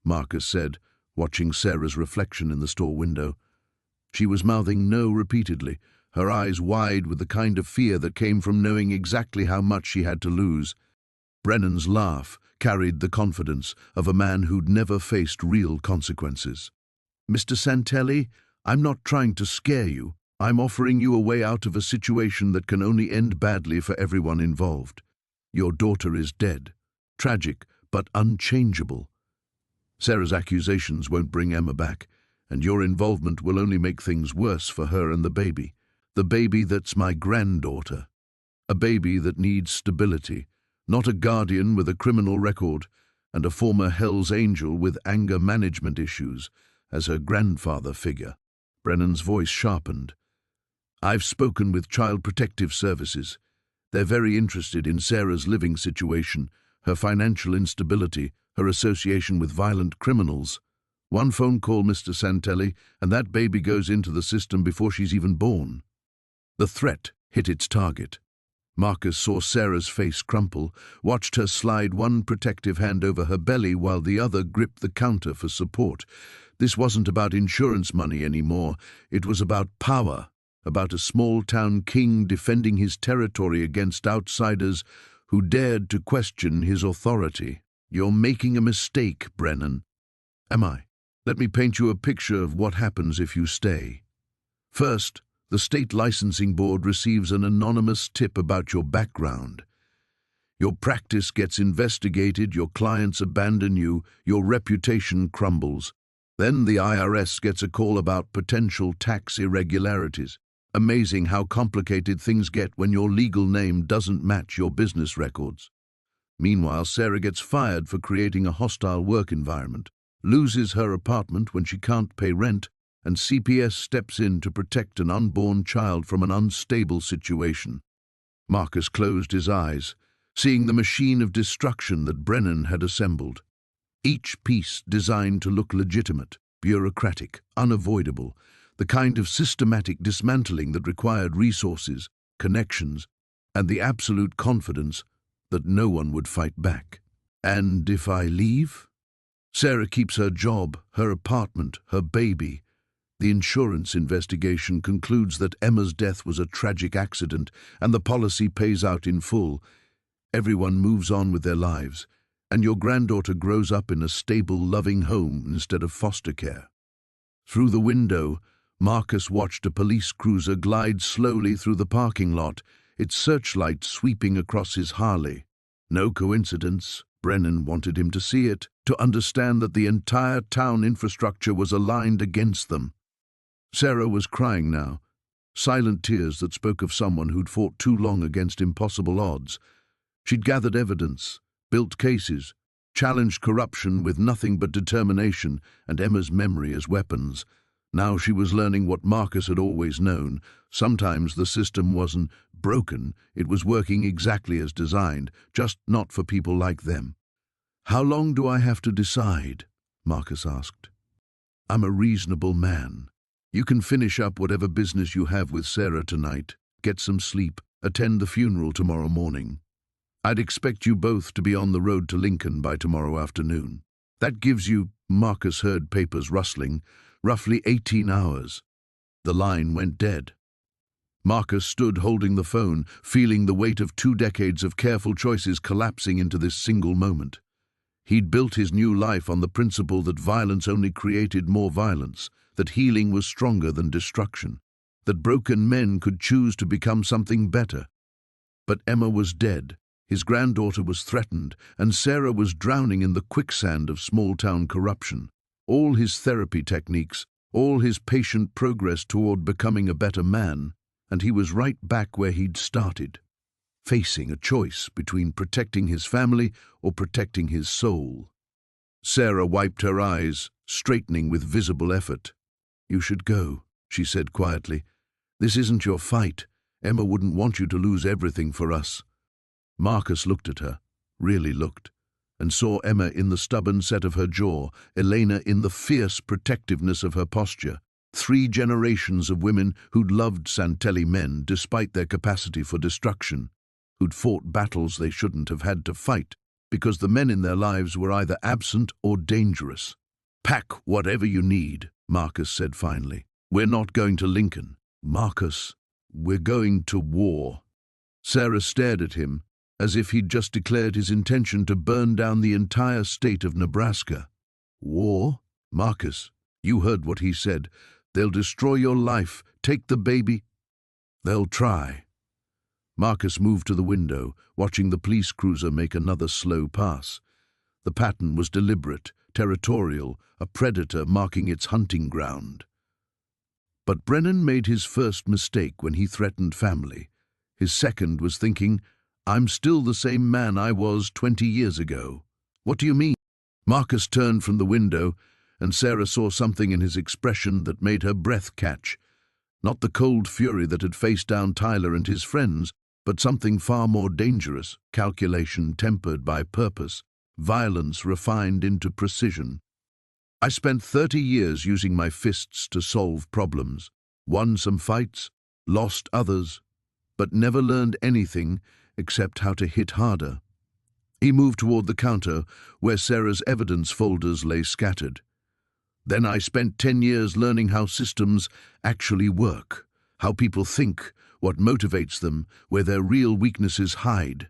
Marcus said, watching Sarah's reflection in the store window. She was mouthing no repeatedly, her eyes wide with the kind of fear that came from knowing exactly how much she had to lose. Brennan's laugh carried the confidence of a man who'd never faced real consequences. "Mr. Santelli, I'm not trying to scare you. I'm offering you a way out of a situation that can only end badly for everyone involved. Your daughter is dead. Tragic, but unchangeable. Sarah's accusations won't bring Emma back, and your involvement will only make things worse for her and the baby. The baby that's my granddaughter. A baby that needs stability, not a guardian with a criminal record and a former Hell's Angel with anger management issues as her grandfather figure." Brennan's voice sharpened. "I've spoken with Child Protective Services. They're very interested in Sarah's living situation, her financial instability, her association with violent criminals. One phone call, Mr. Santelli, and that baby goes into the system before she's even born." The threat hit its target. Marcus saw Sarah's face crumple, watched her slide one protective hand over her belly while the other gripped the counter for support. This wasn't about insurance money anymore. It was about power, about a small-town king defending his territory against outsiders who dared to question his authority. "You're making a mistake, Brennan." "Am I? Let me paint you a picture of what happens if you stay. First, the state licensing board receives an anonymous tip about your background. Your practice gets investigated, your clients abandon you, your reputation crumbles. Then the IRS gets a call about potential tax irregularities. Amazing how complicated things get when your legal name doesn't match your business records. Meanwhile, Sarah gets fired for creating a hostile work environment, loses her apartment when she can't pay rent, and CPS steps in to protect an unborn child from an unstable situation." Marcus closed his eyes, seeing the machine of destruction that Brennan had assembled. Each piece designed to look legitimate, bureaucratic, unavoidable, the kind of systematic dismantling that required resources, connections, and the absolute confidence that no one would fight back. "And if I leave? Sarah keeps her job, her apartment, her baby. The insurance investigation concludes that Emma's death was a tragic accident and the policy pays out in full. Everyone moves on with their lives, and your granddaughter grows up in a stable, loving home instead of foster care." Through the window, Marcus watched a police cruiser glide slowly through the parking lot, its searchlight sweeping across his Harley. No coincidence. Brennan wanted him to see it, to understand that the entire town infrastructure was aligned against them. Sarah was crying now, silent tears that spoke of someone who'd fought too long against impossible odds. She'd gathered evidence, built cases, challenged corruption with nothing but determination and Emma's memory as weapons. Now she was learning what Marcus had always known. Sometimes the system wasn't broken, it was working exactly as designed, just not for people like them. "How long do I have to decide?" Marcus asked. "I'm a reasonable man. You can finish up whatever business you have with Sarah tonight, get some sleep, attend the funeral tomorrow morning. I'd expect you both to be on the road to Lincoln by tomorrow afternoon. That gives you," Marcus heard papers rustling, "roughly 18 hours. The line went dead. Marcus stood holding the phone, feeling the weight of 2 decades of careful choices collapsing into this single moment. He'd built his new life on the principle that violence only created more violence, that healing was stronger than destruction, that broken men could choose to become something better. But Emma was dead, his granddaughter was threatened, and Sarah was drowning in the quicksand of small-town corruption. All his therapy techniques, all his patient progress toward becoming a better man, and he was right back where he'd started, facing a choice between protecting his family or protecting his soul. Sarah wiped her eyes, straightening with visible effort. "You should go," she said quietly. "This isn't your fight. Emma wouldn't want you to lose everything for us." Marcus looked at her, really looked, and saw Emma in the stubborn set of her jaw, Elena in the fierce protectiveness of her posture. 3 generations of women who'd loved Santelli men despite their capacity for destruction, who'd fought battles they shouldn't have had to fight because the men in their lives were either absent or dangerous. "Pack whatever you need," Marcus said finally. We're not going to Lincoln. Marcus, we're going to war. Sarah stared at him as if he'd just declared his intention to burn down the entire state of Nebraska. War? Marcus, you heard what he said. They'll destroy your life. Take the baby. They'll try. Marcus moved to the window, watching the police cruiser make another slow pass. The pattern was deliberate, territorial, a predator marking its hunting ground. But Brennan made his first mistake when he threatened family. His second was thinking, I'm still the same man I was 20 years ago. What do you mean? Marcus turned from the window, and Sarah saw something in his expression that made her breath catch. Not the cold fury that had faced down Tyler and his friends, but something far more dangerous, calculation tempered by purpose, violence refined into precision. I spent 30 years using my fists to solve problems, won some fights, lost others, but never learned anything except how to hit harder. He moved toward the counter where Sarah's evidence folders lay scattered. Then I spent 10 years learning how systems actually work, how people think, what motivates them, where their real weaknesses hide.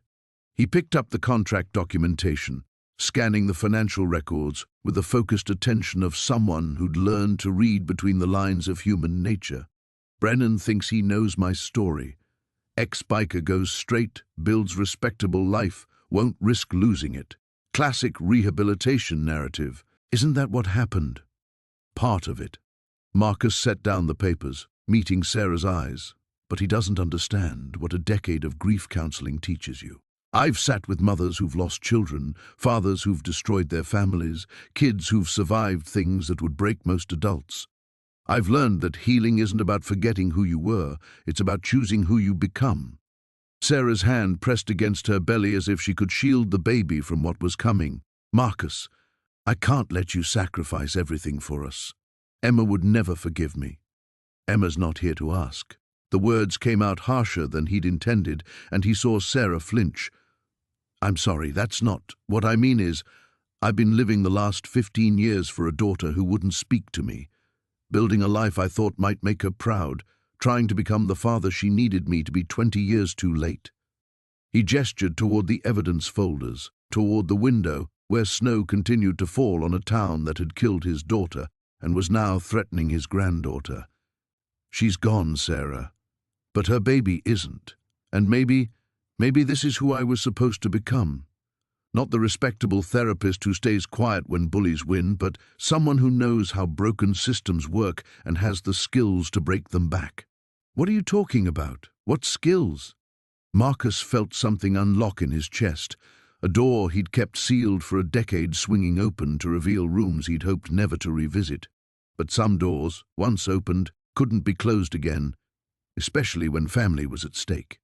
He picked up the contract documentation, scanning the financial records with the focused attention of someone who'd learned to read between the lines of human nature. Brennan thinks he knows my story. Ex-biker goes straight, builds respectable life, won't risk losing it. Classic rehabilitation narrative. Isn't that what happened? Part of it. Marcus set down the papers, meeting Sarah's eyes. But he doesn't understand what a decade of grief counseling teaches you. I've sat with mothers who've lost children, fathers who've destroyed their families, kids who've survived things that would break most adults. I've learned that healing isn't about forgetting who you were, it's about choosing who you become. Sarah's hand pressed against her belly as if she could shield the baby from what was coming. Marcus, I can't let you sacrifice everything for us. Emma would never forgive me. Emma's not here to ask. The words came out harsher than he'd intended, and he saw Sarah flinch. I'm sorry, that's not. What I mean is, I've been living the last 15 years for a daughter who wouldn't speak to me, building a life I thought might make her proud, trying to become the father she needed me to be 20 years too late. He gestured toward the evidence folders, toward the window, where snow continued to fall on a town that had killed his daughter and was now threatening his granddaughter. She's gone, Sarah. But her baby isn't. And maybe this is who I was supposed to become. Not the respectable therapist who stays quiet when bullies win, but someone who knows how broken systems work and has the skills to break them back. What are you talking about? What skills? Marcus felt something unlock in his chest, a door he'd kept sealed for a decade swinging open to reveal rooms he'd hoped never to revisit. But some doors, once opened, couldn't be closed again, especially when family was at stake.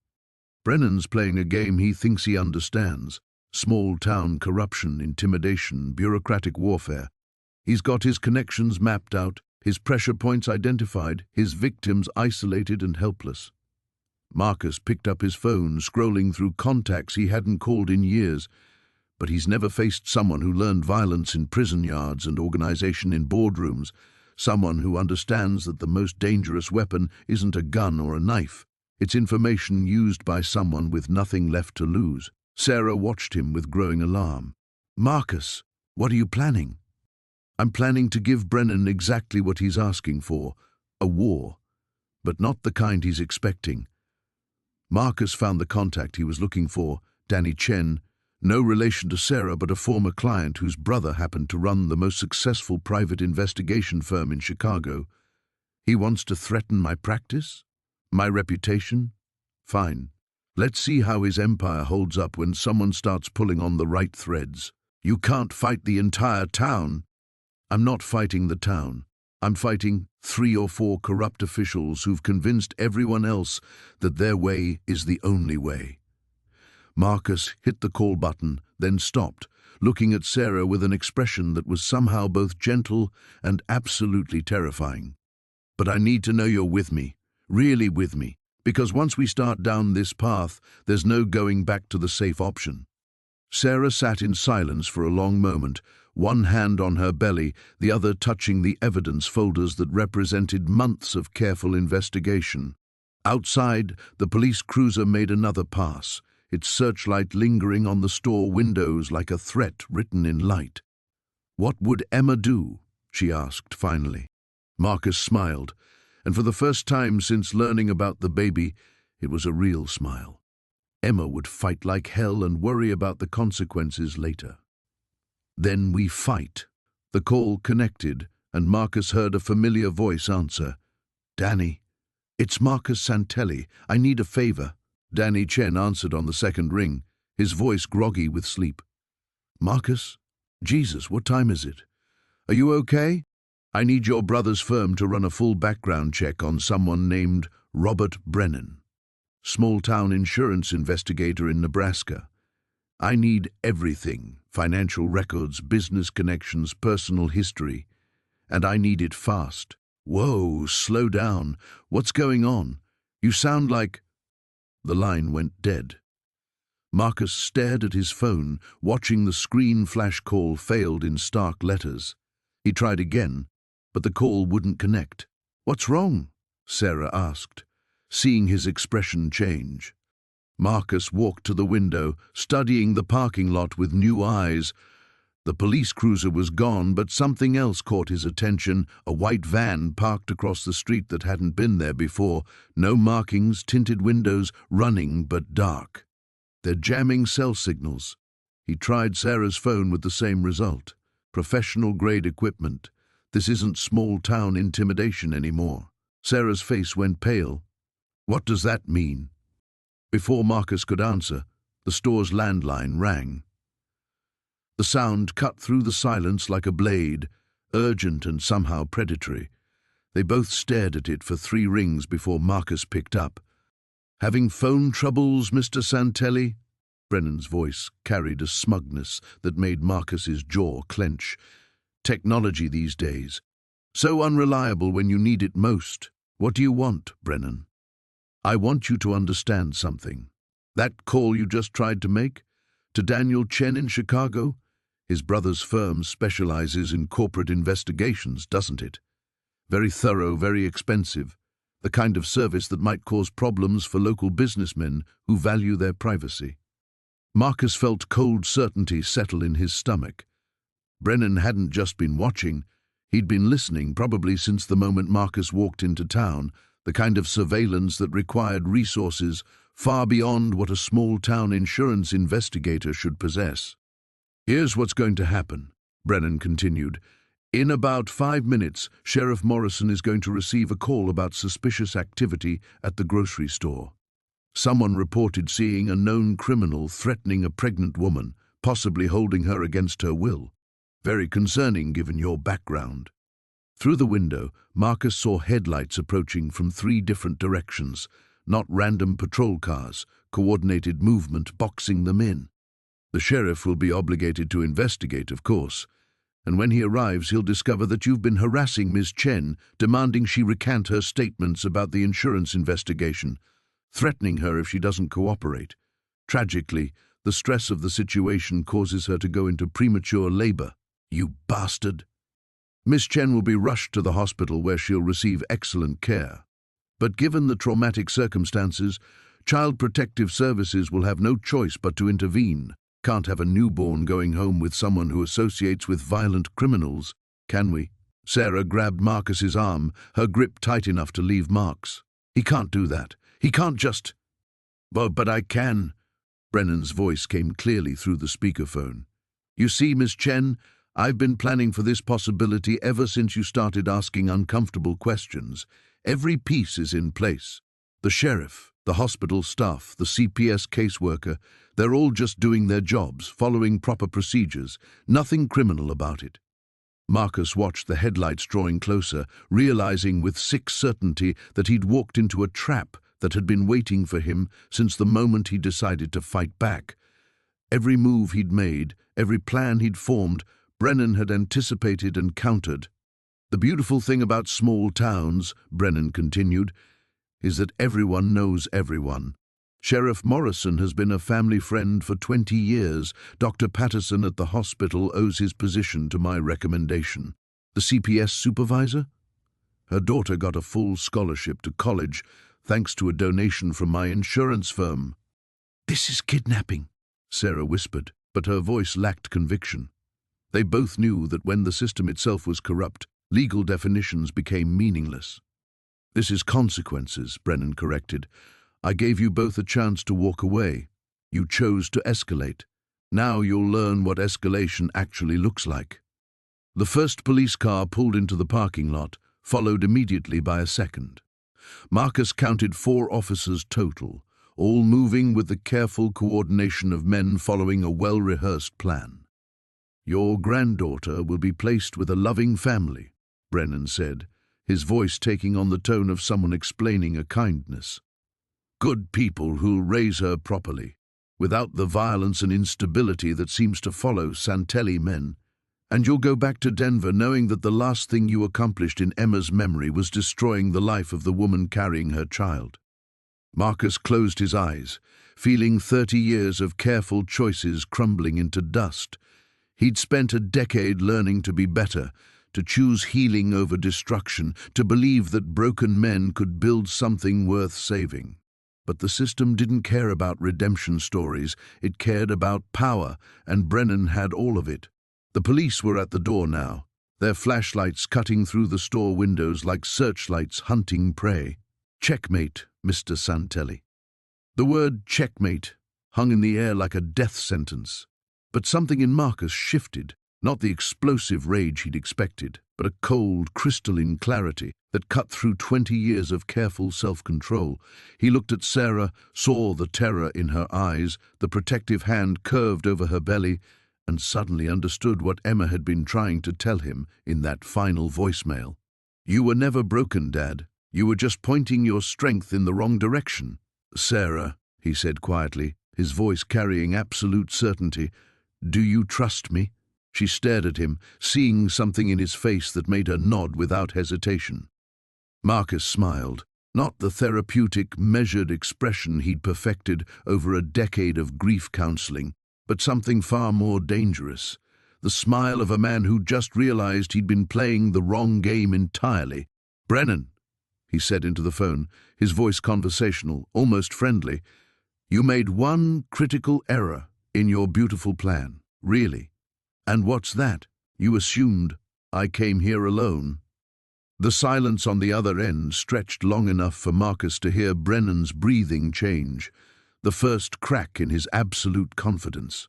Brennan's playing a game he thinks he understands. Small-town corruption, intimidation, bureaucratic warfare. He's got his connections mapped out, his pressure points identified, his victims isolated and helpless. Marcus picked up his phone, scrolling through contacts he hadn't called in years, but he's never faced someone who learned violence in prison yards and organization in boardrooms, someone who understands that the most dangerous weapon isn't a gun or a knife. It's information used by someone with nothing left to lose. Sarah watched him with growing alarm. Marcus, what are you planning? I'm planning to give Brennan exactly what he's asking for, a war, but not the kind he's expecting. Marcus found the contact he was looking for, Danny Chen, no relation to Sarah but a former client whose brother happened to run the most successful private investigation firm in Chicago. He wants to threaten my practice? My reputation? Fine. Let's see how his empire holds up when someone starts pulling on the right threads. You can't fight the entire town. I'm not fighting the town. I'm fighting 3 or 4 corrupt officials who've convinced everyone else that their way is the only way. Marcus hit the call button, then stopped, looking at Sarah with an expression that was somehow both gentle and absolutely terrifying. But I need to know you're with me, really with me, because once we start down this path, there's no going back to the safe option. Sarah sat in silence for a long moment, one hand on her belly, the other touching the evidence folders that represented months of careful investigation. Outside, the police cruiser made another pass, its searchlight lingering on the store windows like a threat written in light. "What would Emma do?" she asked finally. Marcus smiled, and for the first time since learning about the baby, it was a real smile. Emma would fight like hell and worry about the consequences later. "Then we fight." The call connected, and Marcus heard a familiar voice answer. "Danny, it's Marcus Santelli. I need a favor." Danny Chen answered on the second ring, his voice groggy with sleep. "Marcus? Jesus, what time is it? Are you okay? I need your brother's firm to run a full background check on someone named Robert Brennan, small-town insurance investigator in Nebraska. I need everything, financial records, business connections, personal history, and I need it fast." "Whoa, slow down. What's going on? You sound like—" The line went dead. Marcus stared at his phone, watching the screen flash call failed in stark letters. He tried again, but the call wouldn't connect. "What's wrong?" Sarah asked, seeing his expression change. Marcus walked to the window, studying the parking lot with new eyes. The police cruiser was gone, but something else caught his attention, a white van parked across the street that hadn't been there before. No markings, tinted windows, running but dark. "They're jamming cell signals." He tried Sarah's phone with the same result. Professional-grade equipment. This isn't small-town intimidation anymore. Sarah's face went pale. "What does that mean?" Before Marcus could answer, the store's landline rang. The sound cut through the silence like a blade, urgent and somehow predatory. They both stared at it for 3 rings before Marcus picked up. "Having phone troubles, Mr. Santelli?" Brennan's voice carried a smugness that made Marcus's jaw clench. "Technology these days. So unreliable when you need it most. What do you want, Brennan?" "I want you to understand something. That call you just tried to make? To Daniel Chen in Chicago? His brother's firm specializes in corporate investigations, doesn't it? Very thorough, very expensive. The kind of service that might cause problems for local businessmen who value their privacy." Marcus felt cold certainty settle in his stomach. Brennan hadn't just been watching. He'd been listening, probably since the moment Marcus walked into town, the kind of surveillance that required resources far beyond what a small-town insurance investigator should possess. "Here's what's going to happen," Brennan continued. "In about 5 minutes, Sheriff Morrison is going to receive a call about suspicious activity at the grocery store. Someone reported seeing a known criminal threatening a pregnant woman, possibly holding her against her will. Very concerning given your background." Through the window, Marcus saw headlights approaching from 3 different directions, not random patrol cars, coordinated movement boxing them in. "The sheriff will be obligated to investigate, of course, and when he arrives he'll discover that you've been harassing Ms. Chen, demanding she recant her statements about the insurance investigation, threatening her if she doesn't cooperate. Tragically, the stress of the situation causes her to go into premature labor. You bastard!" "Miss Chen will be rushed to the hospital where she'll receive excellent care. But given the traumatic circumstances, Child Protective Services will have no choice but to intervene. Can't have a newborn going home with someone who associates with violent criminals, can we?" Sarah grabbed Marcus's arm, her grip tight enough to leave marks. "He can't do that. He can't just—" But I can." Brennan's voice came clearly through the speakerphone. "You see, Miss Chen, I've been planning for this possibility ever since you started asking uncomfortable questions. Every piece is in place. The sheriff, the hospital staff, the CPS caseworker, they're all just doing their jobs, following proper procedures. Nothing criminal about it." Marcus watched the headlights drawing closer, realizing with sick certainty that he'd walked into a trap that had been waiting for him since the moment he decided to fight back. Every move he'd made, every plan he'd formed, Brennan had anticipated and countered. "The beautiful thing about small towns," Brennan continued, "is that everyone knows everyone. Sheriff Morrison has been a family friend for 20 years. Dr. Patterson at the hospital owes his position to my recommendation. The CPS supervisor? Her daughter got a full scholarship to college thanks to a donation from my insurance firm. This is kidnapping, Sarah whispered, but her voice lacked conviction. They both knew that when the system itself was corrupt, legal definitions became meaningless. This is consequences, Brennan corrected. I gave you both a chance to walk away. You chose to escalate. Now you'll learn what escalation actually looks like. The first police car pulled into the parking lot, followed immediately by a second. Marcus counted 4 officers total, all moving with the careful coordination of men following a well-rehearsed plan. Your granddaughter will be placed with a loving family, Brennan said, his voice taking on the tone of someone explaining a kindness. Good people who'll raise her properly, without the violence and instability that seems to follow Santelli men. And you'll go back to Denver knowing that the last thing you accomplished in Emma's memory was destroying the life of the woman carrying her child. Marcus closed his eyes, feeling 30 years of careful choices crumbling into dust. He'd spent a decade learning to be better, to choose healing over destruction, to believe that broken men could build something worth saving. But the system didn't care about redemption stories, it cared about power, and Brennan had all of it. The police were at the door now, their flashlights cutting through the store windows like searchlights hunting prey. Checkmate, Mr. Santelli. The word checkmate hung in the air like a death sentence. But something in Marcus shifted, not the explosive rage he'd expected, but a cold, crystalline clarity that cut through 20 years of careful self-control. He looked at Sarah, saw the terror in her eyes, the protective hand curved over her belly, and suddenly understood what Emma had been trying to tell him in that final voicemail. You were never broken, Dad. You were just pointing your strength in the wrong direction. Sarah, he said quietly, his voice carrying absolute certainty, do you trust me? She stared at him, seeing something in his face that made her nod without hesitation. Marcus smiled, not the therapeutic, measured expression he'd perfected over a decade of grief counseling, but something far more dangerous, the smile of a man who just realized he'd been playing the wrong game entirely. Brennan, he said into the phone, his voice conversational, almost friendly, you made one critical error in your beautiful plan, really. And what's that? You assumed I came here alone. The silence on the other end stretched long enough for Marcus to hear Brennan's breathing change, the first crack in his absolute confidence.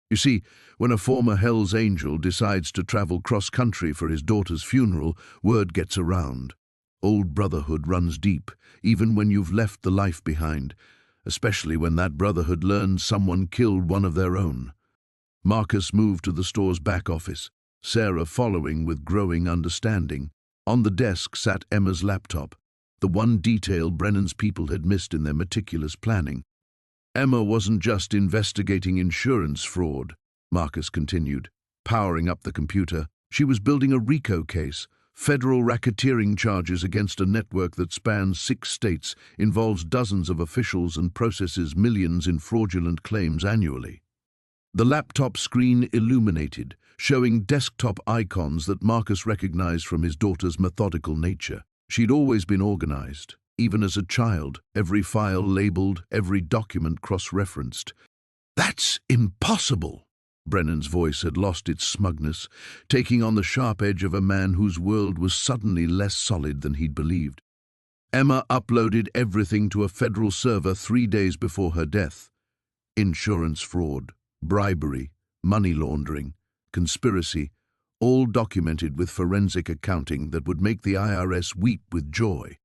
You see, when a former Hell's Angel decides to travel cross-country for his daughter's funeral, word gets around. Old brotherhood runs deep, even when you've left the life behind, especially when that brotherhood learns someone killed one of their own. Marcus moved to the store's back office, Sarah following with growing understanding. On the desk sat Emma's laptop, the one detail Brennan's people had missed in their meticulous planning. Emma wasn't just investigating insurance fraud, Marcus continued, powering up the computer. She was building a RICO case, federal racketeering charges against a network that spans 6 states, involves dozens of officials and processes millions in fraudulent claims annually. The laptop screen illuminated, showing desktop icons that Marcus recognized from his daughter's methodical nature. She'd always been organized, even as a child, every file labeled, every document cross-referenced. That's impossible! Brennan's voice had lost its smugness, taking on the sharp edge of a man whose world was suddenly less solid than he'd believed. Emma uploaded everything to a federal server 3 days before her death. Insurance fraud, bribery, money laundering, conspiracy, all documented with forensic accounting that would make the IRS weep with joy.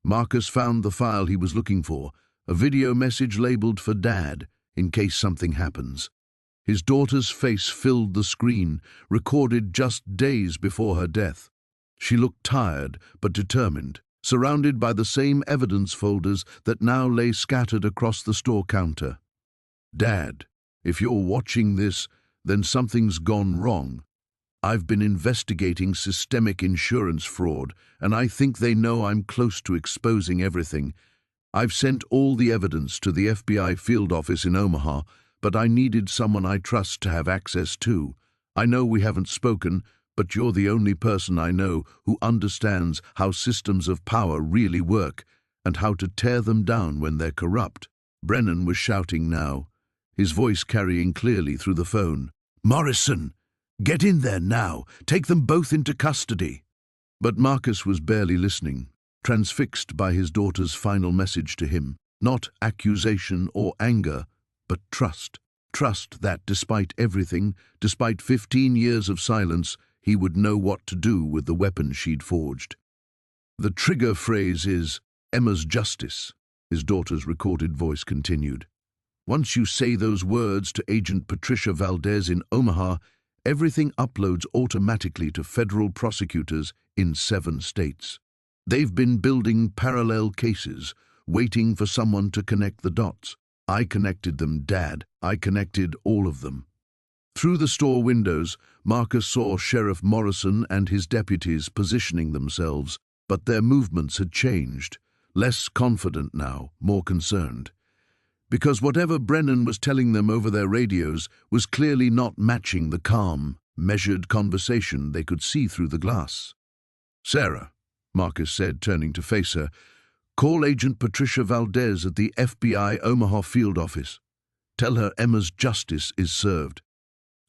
Marcus found the file he was looking for, a video message labeled for Dad, in case something happens. His daughter's face filled the screen, recorded just days before her death. She looked tired but determined, surrounded by the same evidence folders that now lay scattered across the store counter. Dad, if you're watching this, then something's gone wrong. I've been investigating systemic insurance fraud, and I think they know I'm close to exposing everything. I've sent all the evidence to the FBI field office in Omaha, but I needed someone I trust to have access to. I know we haven't spoken, but you're the only person I know who understands how systems of power really work and how to tear them down when they're corrupt." Brennan was shouting now, his voice carrying clearly through the phone. "Morrison, get in there now. Take them both into custody." But Marcus was barely listening, transfixed by his daughter's final message to him. Not accusation or anger, but trust. Trust that despite everything, despite 15 years of silence, he would know what to do with the weapon she'd forged. "The trigger phrase is Emma's justice," his daughter's recorded voice continued. "Once you say those words to Agent Patricia Valdez in Omaha, everything uploads automatically to federal prosecutors in 7 states. They've been building parallel cases, waiting for someone to connect the dots. I connected them, Dad. I connected all of them." Through the store windows, Marcus saw Sheriff Morrison and his deputies positioning themselves, but their movements had changed. Less confident now, more concerned. Because whatever Brennan was telling them over their radios was clearly not matching the calm, measured conversation they could see through the glass. "Sarah," Marcus said, turning to face her, "call Agent Patricia Valdez at the FBI Omaha field office. Tell her Emma's justice is served."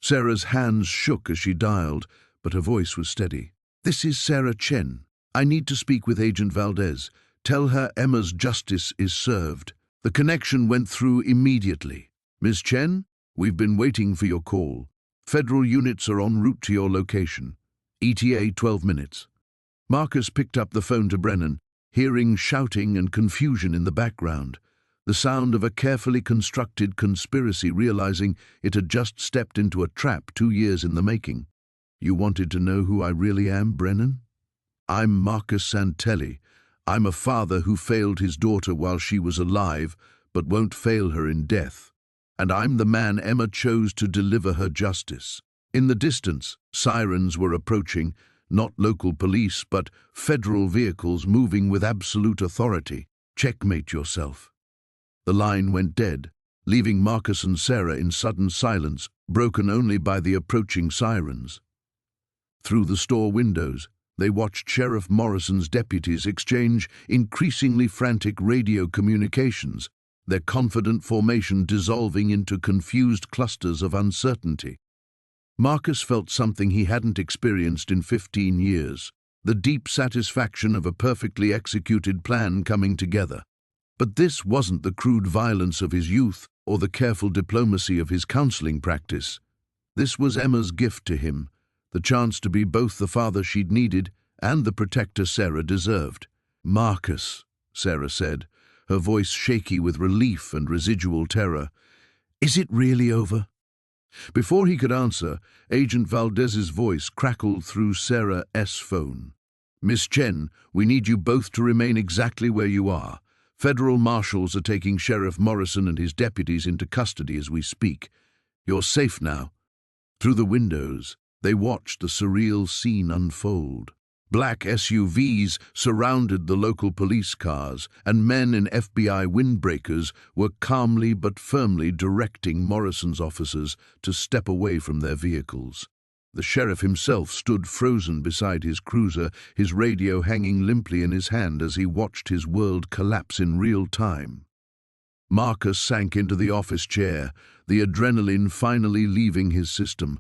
Sarah's hands shook as she dialed, but her voice was steady. "This is Sarah Chen. I need to speak with Agent Valdez. Tell her Emma's justice is served." The connection went through immediately. "Ms. Chen, we've been waiting for your call. Federal units are en route to your location. ETA 12 minutes. Marcus picked up the phone to Brennan, hearing shouting and confusion in the background, the sound of a carefully constructed conspiracy, realizing it had just stepped into a trap 2 years in the making. "You wanted to know who I really am, Brennan? I'm Marcus Santelli. I'm a father who failed his daughter while she was alive, but won't fail her in death. And I'm the man Emma chose to deliver her justice." In the distance, sirens were approaching, not local police, but federal vehicles moving with absolute authority. "Checkmate yourself." The line went dead, leaving Marcus and Sarah in sudden silence, broken only by the approaching sirens. Through the store windows, they watched Sheriff Morrison's deputies exchange increasingly frantic radio communications, their confident formation dissolving into confused clusters of uncertainty. Marcus felt something he hadn't experienced in 15 years, the deep satisfaction of a perfectly executed plan coming together. But this wasn't the crude violence of his youth or the careful diplomacy of his counseling practice. This was Emma's gift to him, the chance to be both the father she'd needed and the protector Sarah deserved. "Marcus," Sarah said, her voice shaky with relief and residual terror, "is it really over?" Before he could answer, Agent Valdez's voice crackled through Sarah's phone. "Miss Chen, we need you both to remain exactly where you are. Federal marshals are taking Sheriff Morrison and his deputies into custody as we speak. You're safe now." Through the windows, they watched the surreal scene unfold. Black SUVs surrounded the local police cars, and men in FBI windbreakers were calmly but firmly directing Morrison's officers to step away from their vehicles. The sheriff himself stood frozen beside his cruiser, his radio hanging limply in his hand as he watched his world collapse in real time. Marcus sank into the office chair, the adrenaline finally leaving his system.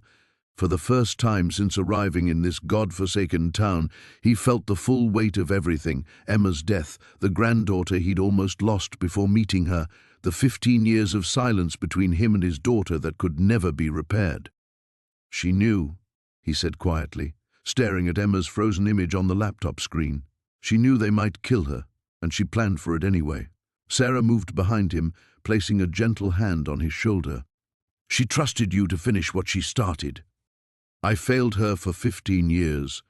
For the first time since arriving in this God-forsaken town, he felt the full weight of everything: Emma's death, the granddaughter he'd almost lost before meeting her, the 15 years of silence between him and his daughter that could never be repaired. "She knew," he said quietly, staring at Emma's frozen image on the laptop screen. "She knew they might kill her, and she planned for it anyway." Sarah moved behind him, placing a gentle hand on his shoulder. "She trusted you to finish what she started. I failed her for 15 years,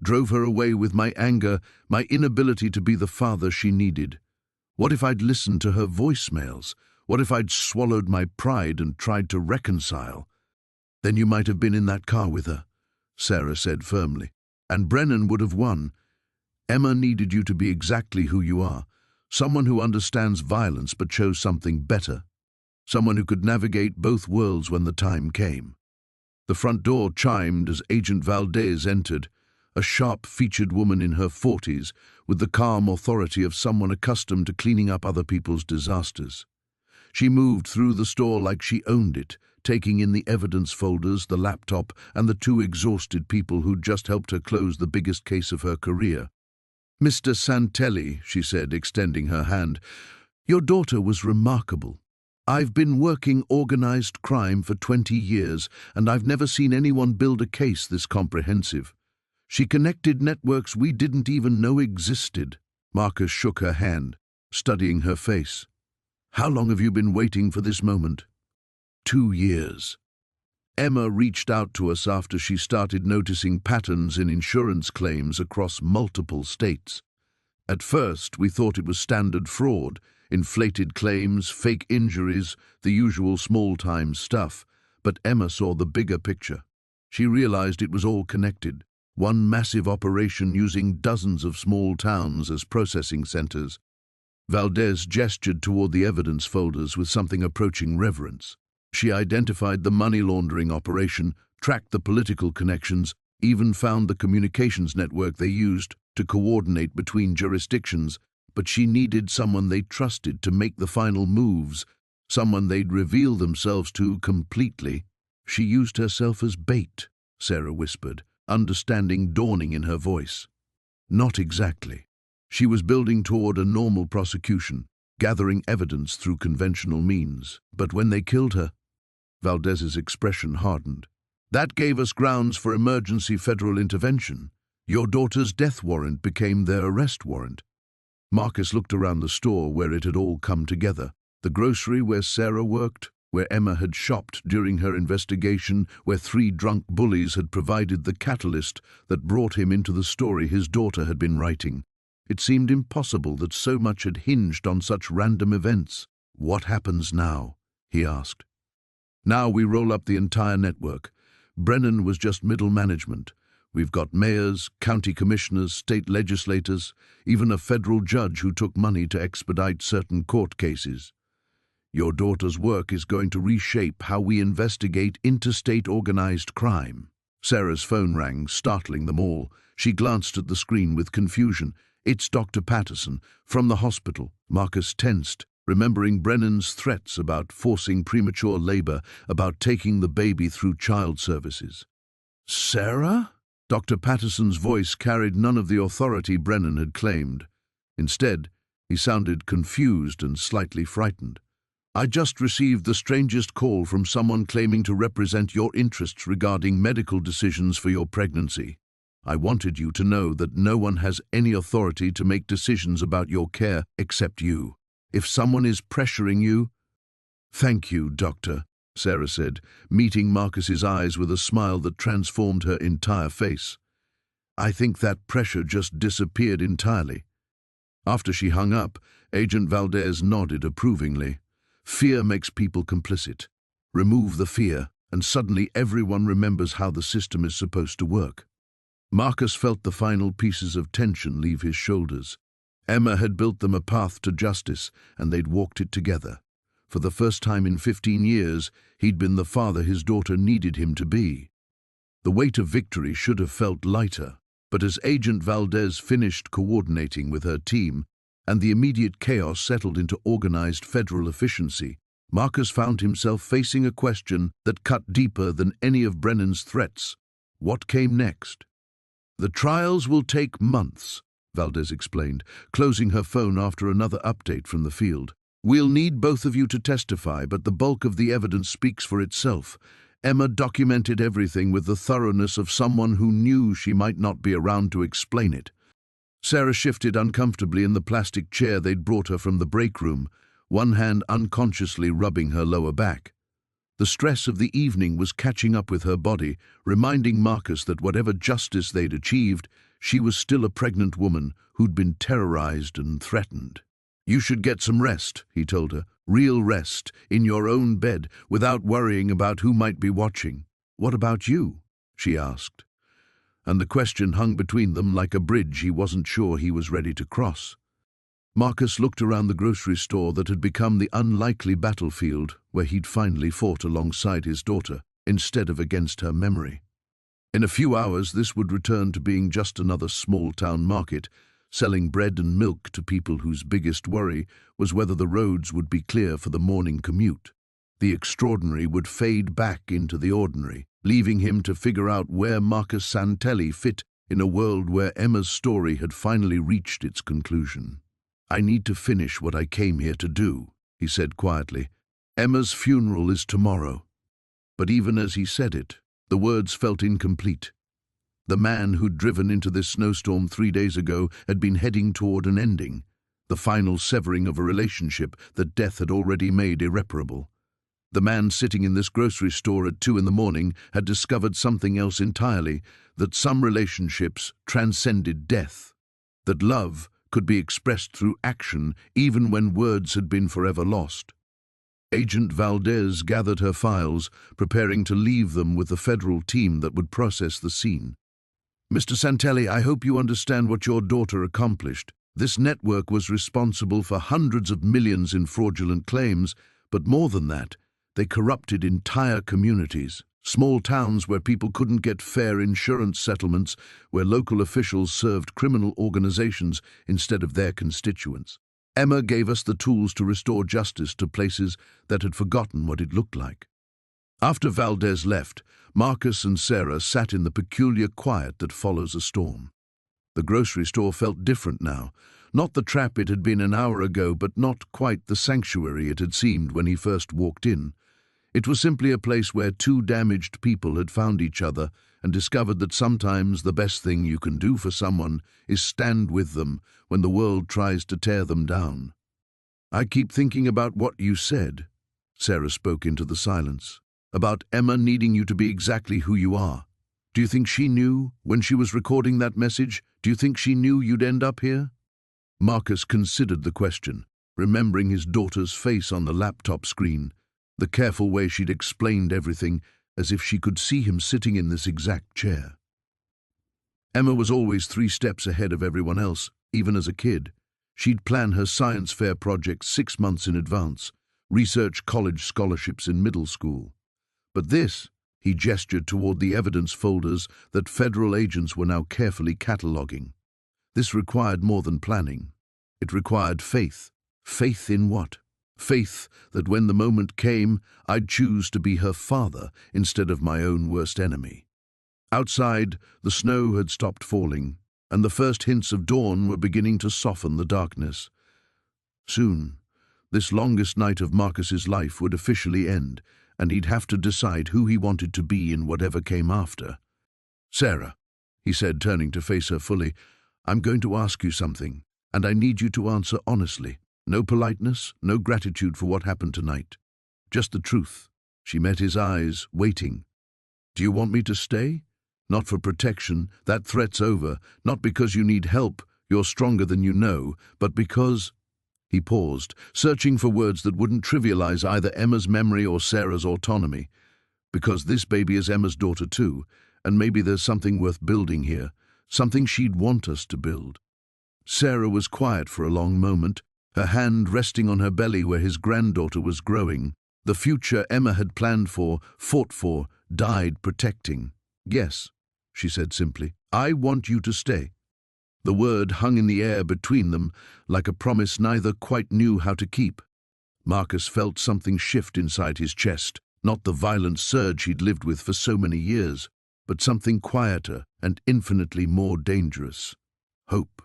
drove her away with my anger, my inability to be the father she needed. What if I'd listened to her voicemails? What if I'd swallowed my pride and tried to reconcile?" "Then you might have been in that car with her," Sarah said firmly. "And Brennan would have won. Emma needed you to be exactly who you are, Someone who understands violence but chose something better. Someone who could navigate both worlds when the time came. The front door chimed as Agent Valdez entered, a sharp-featured woman in her 40s, with the calm authority of someone accustomed to cleaning up other people's disasters. She moved through the store like she owned it, taking in the evidence folders, the laptop, and the two exhausted people who'd just helped her close the biggest case of her career. "Mr. Santelli," she said, extending her hand, "your daughter was remarkable. I've been working organized crime for 20 years, and I've never seen anyone build a case this comprehensive. She connected networks we didn't even know existed." Marcus shook her hand, studying her face. "How long have you been waiting for this moment?" 2 years. Emma reached out to us after she started noticing patterns in insurance claims across multiple states. At first, we thought it was standard fraud, inflated claims, fake injuries, the usual small-time stuff, but Emma saw the bigger picture. She realized it was all connected, one massive operation using dozens of small towns as processing centers. Valdez gestured toward the evidence folders with something approaching reverence. She identified the money laundering operation, tracked the political connections, even found the communications network they used to coordinate between jurisdictions, but she needed someone they trusted to make the final moves, someone they'd reveal themselves to completely. "She used herself as bait," Sarah whispered, understanding dawning in her voice. "Not exactly. She was building toward a normal prosecution, gathering evidence through conventional means. But when they killed her," Valdez's expression hardened, "that gave us grounds for emergency federal intervention. Your daughter's death warrant became their arrest warrant." Marcus looked around the store where it had all come together. The grocery where Sarah worked, where Emma had shopped during her investigation, where 3 drunk bullies had provided the catalyst that brought him into the story his daughter had been writing. It seemed impossible that so much had hinged on such random events. "What happens now?" he asked. "Now we roll up the entire network. Brennan was just middle management. We've got mayors, county commissioners, state legislators, even a federal judge who took money to expedite certain court cases. Your daughter's work is going to reshape how we investigate interstate organized crime." Sarah's phone rang, startling them all. She glanced at the screen with confusion. "It's Dr. Patterson, from the hospital." Marcus tensed, remembering Brennan's threats about forcing premature labor, about taking the baby through child services. "Sarah?" Dr. Patterson's voice carried none of the authority Brennan had claimed. Instead, he sounded confused and slightly frightened. "I just received the strangest call from someone claiming to represent your interests regarding medical decisions for your pregnancy. I wanted you to know that no one has any authority to make decisions about your care except you. If someone is pressuring you—" "Thank you, Doctor," Sarah said, meeting Marcus's eyes with a smile that transformed her entire face. "I think that pressure just disappeared entirely." After she hung up, Agent Valdez nodded approvingly. "Fear makes people complicit. Remove the fear, and suddenly everyone remembers how the system is supposed to work." Marcus felt the final pieces of tension leave his shoulders. Emma had built them a path to justice, and they'd walked it together. For the first time in 15 years, he'd been the father his daughter needed him to be. The weight of victory should have felt lighter, but as Agent Valdez finished coordinating with her team, and the immediate chaos settled into organized federal efficiency, Marcus found himself facing a question that cut deeper than any of Brennan's threats. What came next? "The trials will take months," Valdez explained, closing her phone after another update from the field. "We'll need both of you to testify, but the bulk of the evidence speaks for itself." Emma documented everything with the thoroughness of someone who knew she might not be around to explain it. Sarah shifted uncomfortably in the plastic chair they'd brought her from the break room, one hand unconsciously rubbing her lower back. The stress of the evening was catching up with her body, reminding Marcus that whatever justice they'd achieved, she was still a pregnant woman who'd been terrorized and threatened. "You should get some rest," he told her. "Real rest, in your own bed, without worrying about who might be watching." "What about you?" she asked. And the question hung between them like a bridge he wasn't sure he was ready to cross. Marcus looked around the grocery store that had become the unlikely battlefield where he'd finally fought alongside his daughter, instead of against her memory. In a few hours, this would return to being just another small-town market, selling bread and milk to people whose biggest worry was whether the roads would be clear for the morning commute. The extraordinary would fade back into the ordinary, leaving him to figure out where Marcus Santelli fit in a world where Emma's story had finally reached its conclusion. "I need to finish what I came here to do," he said quietly. "Emma's funeral is tomorrow." But even as he said it, the words felt incomplete. The man who'd driven into this snowstorm 3 days ago had been heading toward an ending, the final severing of a relationship that death had already made irreparable. The man sitting in this grocery store at 2 in the morning had discovered something else entirely, that some relationships transcended death, that love could be expressed through action even when words had been forever lost. Agent Valdez gathered her files, preparing to leave them with the federal team that would process the scene. "Mr. Santelli, I hope you understand what your daughter accomplished. This network was responsible for hundreds of millions in fraudulent claims, but more than that, they corrupted entire communities, small towns where people couldn't get fair insurance settlements, where local officials served criminal organizations instead of their constituents. Emma gave us the tools to restore justice to places that had forgotten what it looked like." After Valdez left, Marcus and Sarah sat in the peculiar quiet that follows a storm. The grocery store felt different now, not the trap it had been an hour ago, but not quite the sanctuary it had seemed when he first walked in. It was simply a place where two damaged people had found each other and discovered that sometimes the best thing you can do for someone is stand with them when the world tries to tear them down. "I keep thinking about what you said," Sarah spoke into the silence, "about Emma needing you to be exactly who you are. Do you think she knew when she was recording that message? Do you think she knew you'd end up here?" Marcus considered the question, remembering his daughter's face on the laptop screen, the careful way she'd explained everything, as if she could see him sitting in this exact chair. Emma was always 3 steps ahead of everyone else, even as a kid. She'd plan her science fair projects 6 months in advance, research college scholarships in middle school. But this, he gestured toward the evidence folders that federal agents were now carefully cataloging. This required more than planning. It required faith. Faith in what? Faith that when the moment came, I'd choose to be her father instead of my own worst enemy. Outside, the snow had stopped falling, and the first hints of dawn were beginning to soften the darkness. Soon, this longest night of Marcus's life would officially end, and he'd have to decide who he wanted to be in whatever came after. "Sarah," he said, turning to face her fully, "I'm going to ask you something, and I need you to answer honestly. No politeness, no gratitude for what happened tonight. Just the truth." She met his eyes, waiting. "Do you want me to stay? Not for protection, that threat's over. Not because you need help, you're stronger than you know, but because—" He paused, searching for words that wouldn't trivialize either Emma's memory or Sarah's autonomy. "Because this baby is Emma's daughter too, and maybe there's something worth building here, something she'd want us to build." Sarah was quiet for a long moment, her hand resting on her belly where his granddaughter was growing, the future Emma had planned for, fought for, died protecting. "Yes," she said simply, "I want you to stay." The word hung in the air between them, like a promise neither quite knew how to keep. Marcus felt something shift inside his chest, not the violent surge he'd lived with for so many years, but something quieter and infinitely more dangerous. Hope.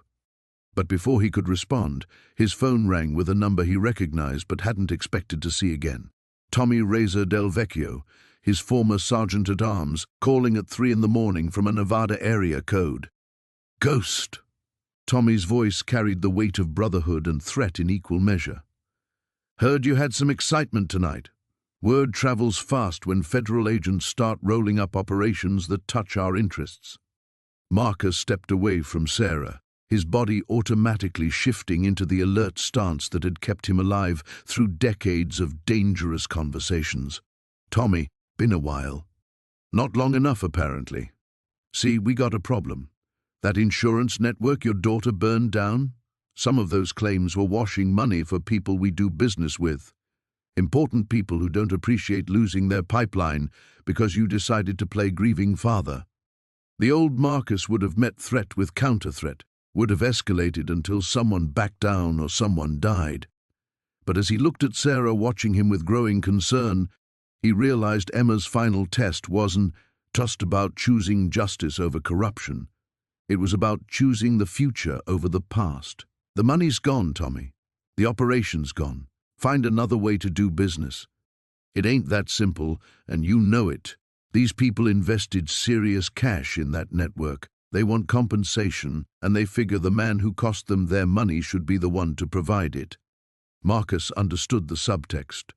But before he could respond, his phone rang with a number he recognized but hadn't expected to see again. Tommy Razor Del Vecchio, his former sergeant-at-arms, calling at 3 in the morning from a Nevada area code. "Ghost!" Tommy's voice carried the weight of brotherhood and threat in equal measure. "Heard you had some excitement tonight. Word travels fast when federal agents start rolling up operations that touch our interests." Marcus stepped away from Sarah, his body automatically shifting into the alert stance that had kept him alive through decades of dangerous conversations. "Tommy, been a while." "Not long enough, apparently. See, we got a problem. That insurance network your daughter burned down? Some of those claims were washing money for people we do business with. Important people who don't appreciate losing their pipeline because you decided to play grieving father. The old Marcus would have met threat with counter-threat, would have escalated until someone backed down or someone died. But as he looked at Sarah, watching him with growing concern, he realized Emma's final test wasn't just about choosing justice over corruption. It was about choosing the future over the past. The money's gone, Tommy. The operation's gone. Find another way to do business. It ain't that simple, and you know it. These people invested serious cash in that network. They want compensation, and they figure the man who cost them their money should be the one to provide it. Marcus understood the subtext.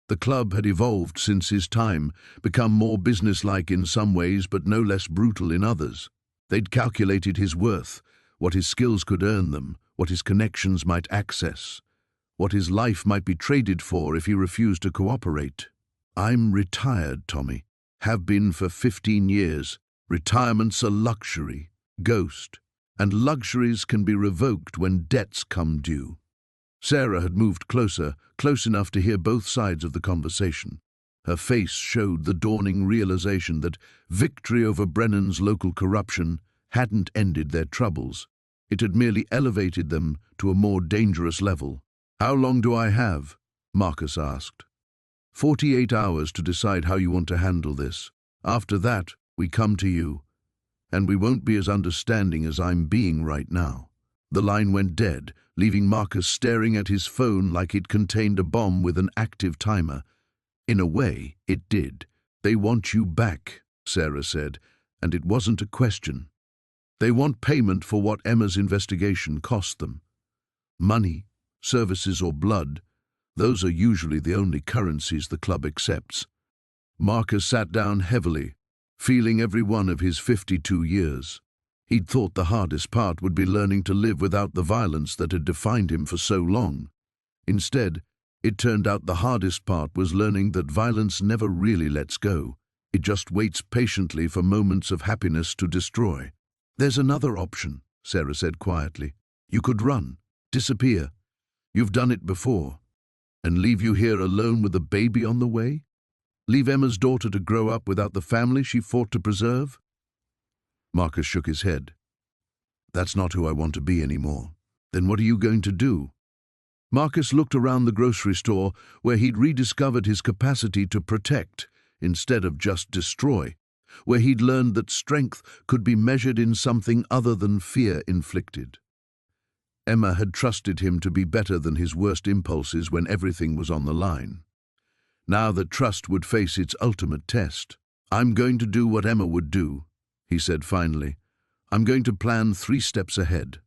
The club had evolved since his time, become more businesslike in some ways but no less brutal in others. They'd calculated his worth, what his skills could earn them, what his connections might access, what his life might be traded for if he refused to cooperate. I'm retired, Tommy. Have been for 15 years. Retirement's a luxury, ghost, and luxuries can be revoked when debts come due. Sarah had moved closer, close enough to hear both sides of the conversation. Her face showed the dawning realization that victory over Brennan's local corruption hadn't ended their troubles. It had merely elevated them to a more dangerous level. How long do I have? Marcus asked. 48 hours to decide how you want to handle this. After that, we come to you. And we won't be as understanding as I'm being right now. The line went dead, leaving Marcus staring at his phone like it contained a bomb with an active timer. In a way, it did. They want you back, Sarah said, and it wasn't a question. They want payment for what Emma's investigation cost them. Money, services or blood, those are usually the only currencies the club accepts. Marcus sat down heavily, feeling every one of his 52 years. He'd thought the hardest part would be learning to live without the violence that had defined him for so long. Instead, it turned out the hardest part was learning that violence never really lets go. It just waits patiently for moments of happiness to destroy. There's another option, Sarah said quietly. You could run, disappear. You've done it before. And leave you here alone with a baby on the way? Leave Emma's daughter to grow up without the family she fought to preserve? Marcus shook his head. That's not who I want to be anymore. Then what are you going to do? Marcus looked around the grocery store where he'd rediscovered his capacity to protect instead of just destroy, where he'd learned that strength could be measured in something other than fear inflicted. Emma had trusted him to be better than his worst impulses when everything was on the line. Now that trust would face its ultimate test. I'm going to do what Emma would do, he said finally. I'm going to plan 3 steps ahead.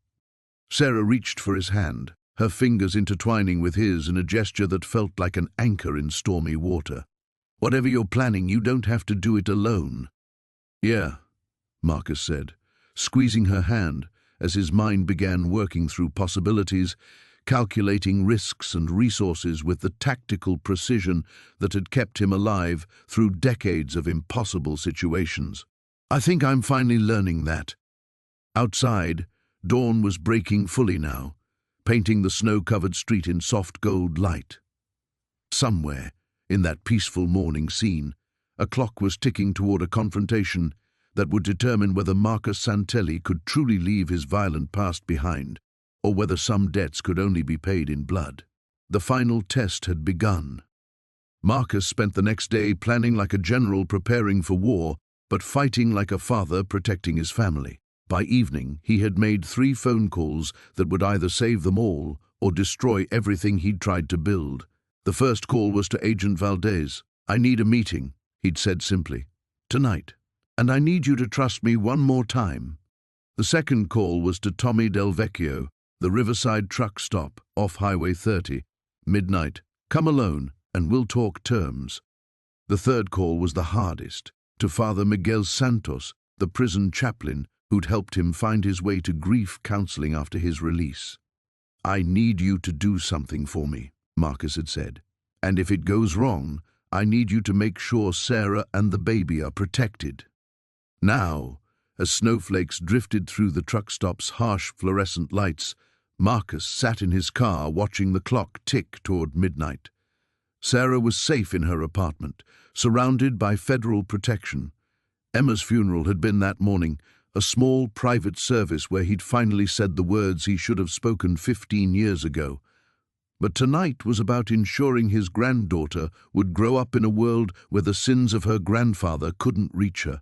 Sarah reached for his hand, her fingers intertwining with his in a gesture that felt like an anchor in stormy water. Whatever you're planning, you don't have to do it alone. Yeah, Marcus said, squeezing her hand as his mind began working through possibilities, calculating risks and resources with the tactical precision that had kept him alive through decades of impossible situations. I think I'm finally learning that. Outside, dawn was breaking fully now, painting the snow-covered street in soft gold light. Somewhere, in that peaceful morning scene, a clock was ticking toward a confrontation that would determine whether Marcus Santelli could truly leave his violent past behind, or whether some debts could only be paid in blood. The final test had begun. Marcus spent the next day planning like a general preparing for war, but fighting like a father protecting his family. By evening, he had made 3 phone calls that would either save them all or destroy everything he'd tried to build. The first call was to Agent Valdez. I need a meeting, he'd said simply. Tonight. And I need you to trust me one more time. The second call was to Tommy Del Vecchio, the Riverside truck stop off Highway 30. Midnight. Come alone and we'll talk terms. The third call was the hardest, to Father Miguel Santos, the prison chaplain who'd helped him find his way to grief counseling after his release. I need you to do something for me, Marcus had said. And if it goes wrong, I need you to make sure Sarah and the baby are protected. Now, as snowflakes drifted through the truck stop's harsh fluorescent lights, Marcus sat in his car watching the clock tick toward midnight. Sarah was safe in her apartment, surrounded by federal protection. Emma's funeral had been that morning, a small private service where he'd finally said the words he should have spoken 15 years ago. But tonight was about ensuring his granddaughter would grow up in a world where the sins of her grandfather couldn't reach her.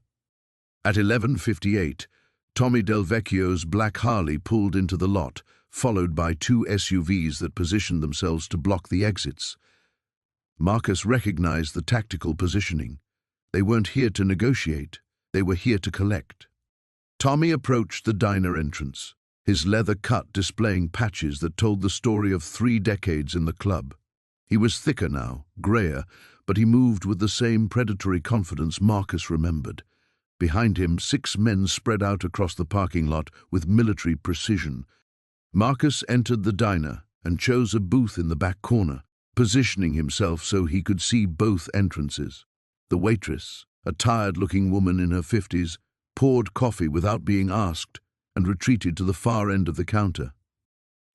At 11:58, Tommy Del Vecchio's black Harley pulled into the lot, followed by two SUVs that positioned themselves to block the exits. Marcus recognized the tactical positioning. They weren't here to negotiate, they were here to collect. Tommy approached the diner entrance, his leather cut displaying patches that told the story of 3 decades in the club. He was thicker now, grayer, but he moved with the same predatory confidence Marcus remembered. Behind him, 6 men spread out across the parking lot with military precision. Marcus entered the diner and chose a booth in the back corner, positioning himself so he could see both entrances. The waitress, a tired-looking woman in her 50s, poured coffee without being asked and retreated to the far end of the counter.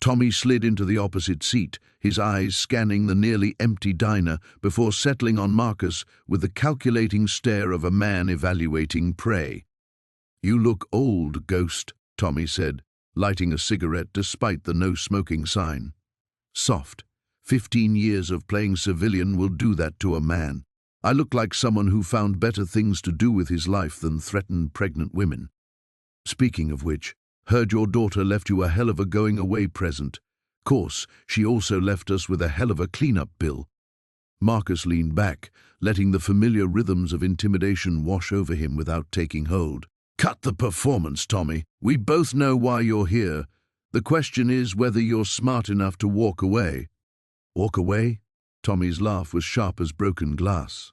Tommy slid into the opposite seat, his eyes scanning the nearly empty diner before settling on Marcus with the calculating stare of a man evaluating prey. "You look old, Ghost," Tommy said, lighting a cigarette despite the no-smoking sign. "Soft. 15 years of playing civilian will do that to a man. I look like someone who found better things to do with his life than threaten pregnant women. Speaking of which, heard your daughter left you a hell of a going-away present. Course, she also left us with a hell of a cleanup bill." Marcus leaned back, letting the familiar rhythms of intimidation wash over him without taking hold. "Cut the performance, Tommy. We both know why you're here. The question is whether you're smart enough to walk away." "Walk away?" Tommy's laugh was sharp as broken glass.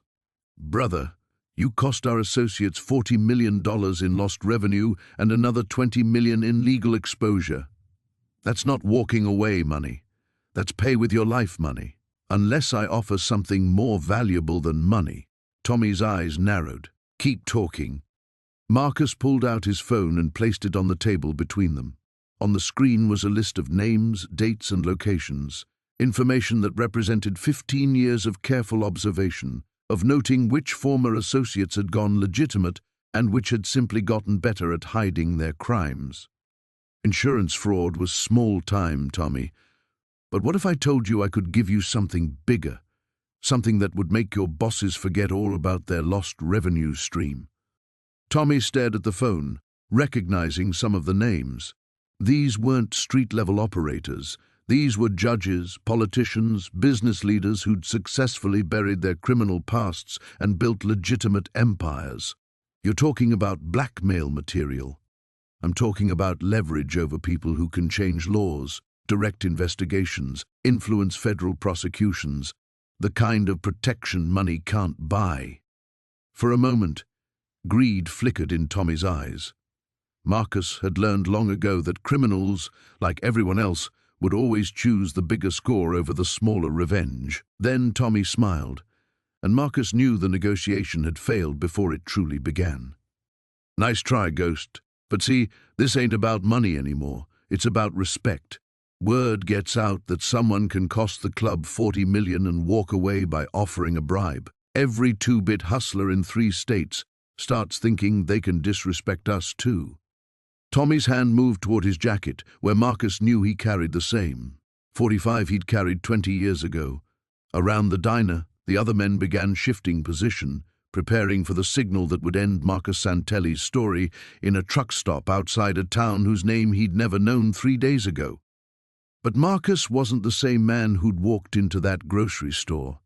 "Brother, you cost our associates $40 million in lost revenue and another $20 million in legal exposure. That's not walking away money. That's pay with your life money. Unless I offer something more valuable than money." Tommy's eyes narrowed. "Keep talking." Marcus pulled out his phone and placed it on the table between them. On the screen was a list of names, dates, and locations, information that represented 15 years of careful observation, of noting which former associates had gone legitimate and which had simply gotten better at hiding their crimes. Insurance fraud was small time, Tommy. But what if I told you I could give you something bigger, something that would make your bosses forget all about their lost revenue stream? Tommy stared at the phone, recognizing some of the names. These weren't street-level operators. These were judges, politicians, business leaders who'd successfully buried their criminal pasts and built legitimate empires. You're talking about blackmail material. I'm talking about leverage over people who can change laws, direct investigations, influence federal prosecutions, the kind of protection money can't buy. For a moment, greed flickered in Tommy's eyes. Marcus had learned long ago that criminals, like everyone else, would always choose the bigger score over the smaller revenge. Then Tommy smiled, and Marcus knew the negotiation had failed before it truly began. "Nice try, Ghost. But see, this ain't about money anymore. It's about respect. Word gets out that someone can cost the club $40 million and walk away by offering a bribe. Every 2-bit hustler in 3 states starts thinking they can disrespect us too." Tommy's hand moved toward his jacket, where Marcus knew he carried the same. 45 he'd carried 20 years ago. Around the diner, the other men began shifting position, preparing for the signal that would end Marcus Santelli's story in a truck stop outside a town whose name he'd never known 3 days ago. But Marcus wasn't the same man who'd walked into that grocery store.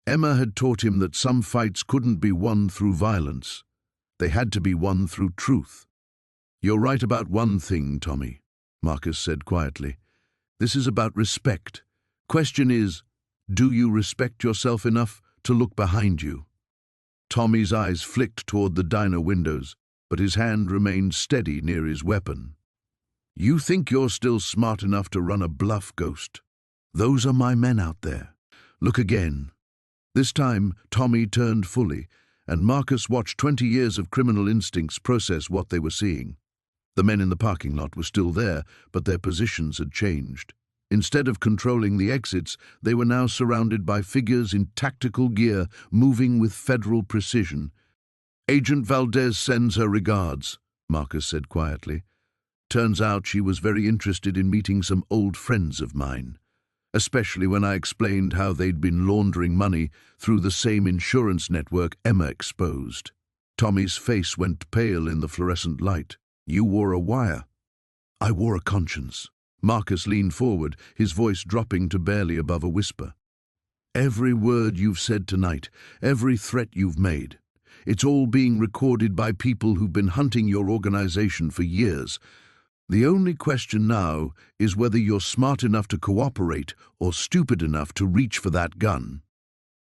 Emma had taught him that some fights couldn't be won through violence. They had to be won through truth. "You're right about one thing, Tommy," Marcus said quietly. "This is about respect. Question is, do you respect yourself enough to look behind you?" Tommy's eyes flicked toward the diner windows, but his hand remained steady near his weapon. "You think you're still smart enough to run a bluff, Ghost? Those are my men out there. Look again." This time, Tommy turned fully, and Marcus watched 20 years of criminal instincts process what they were seeing. The men in the parking lot were still there, but their positions had changed. Instead of controlling the exits, they were now surrounded by figures in tactical gear, moving with federal precision. "Agent Valdez sends her regards," Marcus said quietly. "Turns out she was very interested in meeting some old friends of mine, especially when I explained how they'd been laundering money through the same insurance network Emma exposed." Tommy's face went pale in the fluorescent light. "You wore a wire." "I wore a conscience." Marcus leaned forward, his voice dropping to barely above a whisper. "Every word you've said tonight, every threat you've made, it's all being recorded by people who've been hunting your organization for years. The only question now is whether you're smart enough to cooperate or stupid enough to reach for that gun."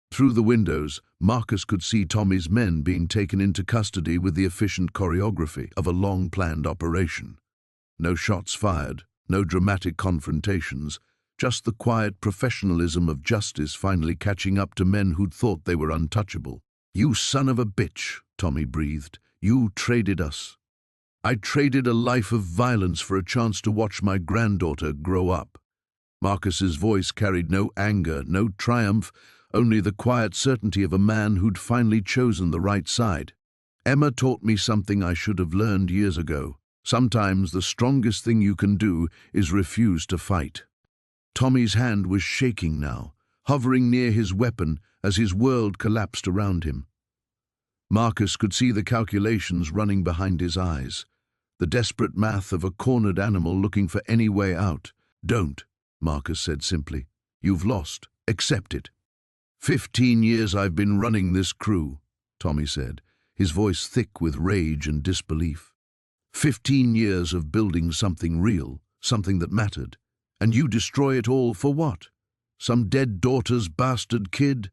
Through the windows, Marcus could see Tommy's men being taken into custody with the efficient choreography of a long-planned operation. No shots fired, no dramatic confrontations, just the quiet professionalism of justice finally catching up to men who'd thought they were untouchable. "You son of a bitch," Tommy breathed. "You traded us. I traded a life of violence for a chance to watch my granddaughter grow up." Marcus's voice carried no anger, no triumph, only the quiet certainty of a man who'd finally chosen the right side. "Emma taught me something I should have learned years ago. Sometimes the strongest thing you can do is refuse to fight." Tommy's hand was shaking now, hovering near his weapon as his world collapsed around him. Marcus could see the calculations running behind his eyes, the desperate math of a cornered animal looking for any way out. "Don't," Marcus said simply. "You've lost. Accept it." 15 years I've been running this crew," Tommy said, his voice thick with rage and disbelief. 15 years of building something real, something that mattered. And you destroy it all for what? Some dead daughter's bastard kid?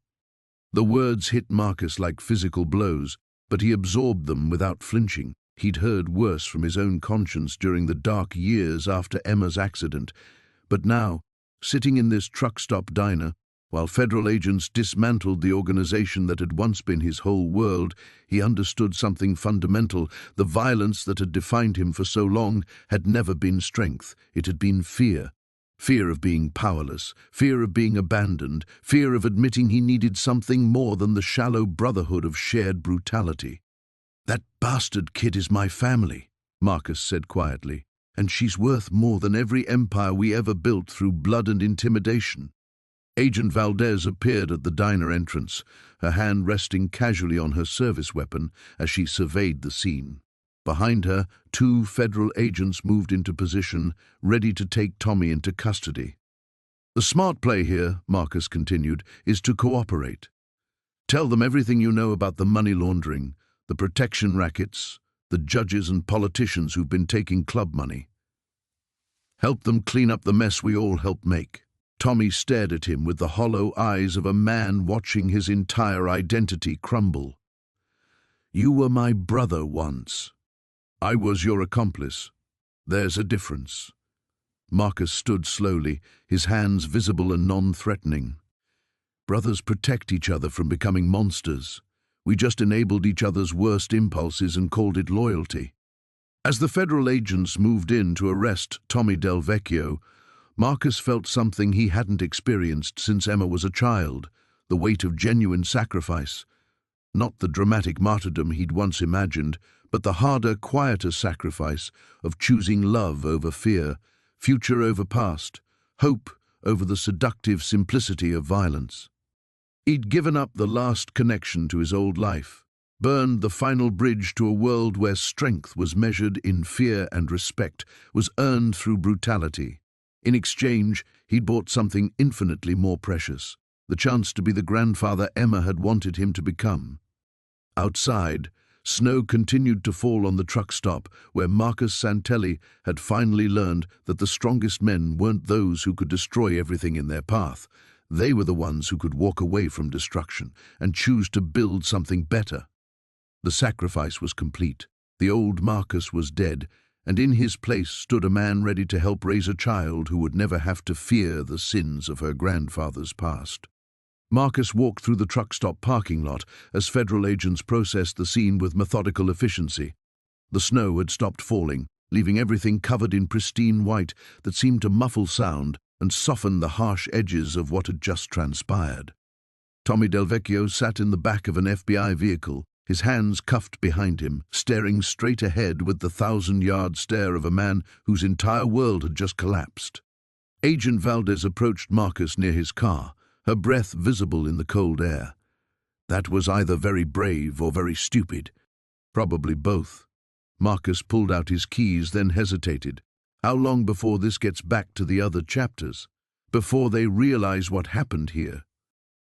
The words hit Marcus like physical blows, but he absorbed them without flinching. He'd heard worse from his own conscience during the dark years after Emma's accident. But now, sitting in this truck stop diner, while federal agents dismantled the organization that had once been his whole world, he understood something fundamental. The violence that had defined him for so long had never been strength. It had been fear. Fear of being powerless, fear of being abandoned, fear of admitting he needed something more than the shallow brotherhood of shared brutality. "That bastard kid is my family," Marcus said quietly, "and she's worth more than every empire we ever built through blood and intimidation." Agent Valdez appeared at the diner entrance, her hand resting casually on her service weapon as she surveyed the scene. Behind her, 2 federal agents moved into position, ready to take Tommy into custody. "The smart play here," Marcus continued, "is to cooperate. Tell them everything you know about the money laundering, the protection rackets, the judges and politicians who've been taking club money. Help them clean up the mess we all helped make." Tommy stared at him with the hollow eyes of a man watching his entire identity crumble. "You were my brother once. I was your accomplice. There's a difference." Marcus stood slowly, his hands visible and non-threatening. "Brothers protect each other from becoming monsters. We just enabled each other's worst impulses and called it loyalty." As the federal agents moved in to arrest Tommy Del Vecchio, Marcus felt something he hadn't experienced since Emma was a child, the weight of genuine sacrifice. Not the dramatic martyrdom he'd once imagined, but the harder, quieter sacrifice of choosing love over fear, future over past, hope over the seductive simplicity of violence. He'd given up the last connection to his old life, burned the final bridge to a world where strength was measured in fear and respect, was earned through brutality. In exchange, he'd bought something infinitely more precious, the chance to be the grandfather Emma had wanted him to become. Outside, snow continued to fall on the truck stop where Marcus Santelli had finally learned that the strongest men weren't those who could destroy everything in their path. They were the ones who could walk away from destruction and choose to build something better. The sacrifice was complete. The old Marcus was dead, and in his place stood a man ready to help raise a child who would never have to fear the sins of her grandfather's past. Marcus walked through the truck stop parking lot as federal agents processed the scene with methodical efficiency. The snow had stopped falling, leaving everything covered in pristine white that seemed to muffle sound and soften the harsh edges of what had just transpired. Tommy Del Vecchio sat in the back of an FBI vehicle, his hands cuffed behind him, staring straight ahead with the 1,000-yard stare of a man whose entire world had just collapsed. Agent Valdez approached Marcus near his car, her breath visible in the cold air. That was either very brave or very stupid. Probably both. Marcus pulled out his keys, then hesitated. How long before this gets back to the other chapters? Before they realize what happened here?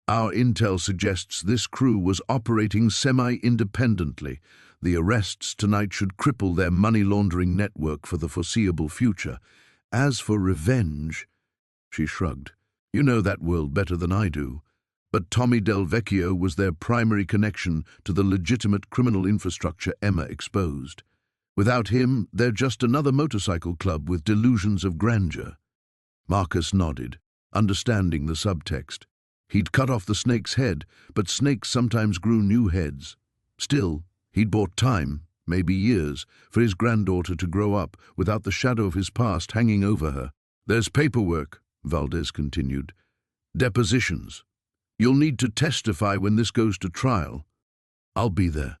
Our intel suggests this crew was operating semi-independently. The arrests tonight should cripple their money laundering network for the foreseeable future. As for revenge, she shrugged. You know that world better than I do. But Tommy Del Vecchio was their primary connection to the legitimate criminal infrastructure Emma exposed. Without him, they're just another motorcycle club with delusions of grandeur. Marcus nodded, understanding the subtext. He'd cut off the snake's head, but snakes sometimes grew new heads. Still, he'd bought time, maybe years, for his granddaughter to grow up without the shadow of his past hanging over her. There's paperwork, Valdez continued. Depositions. You'll need to testify when this goes to trial. I'll be there.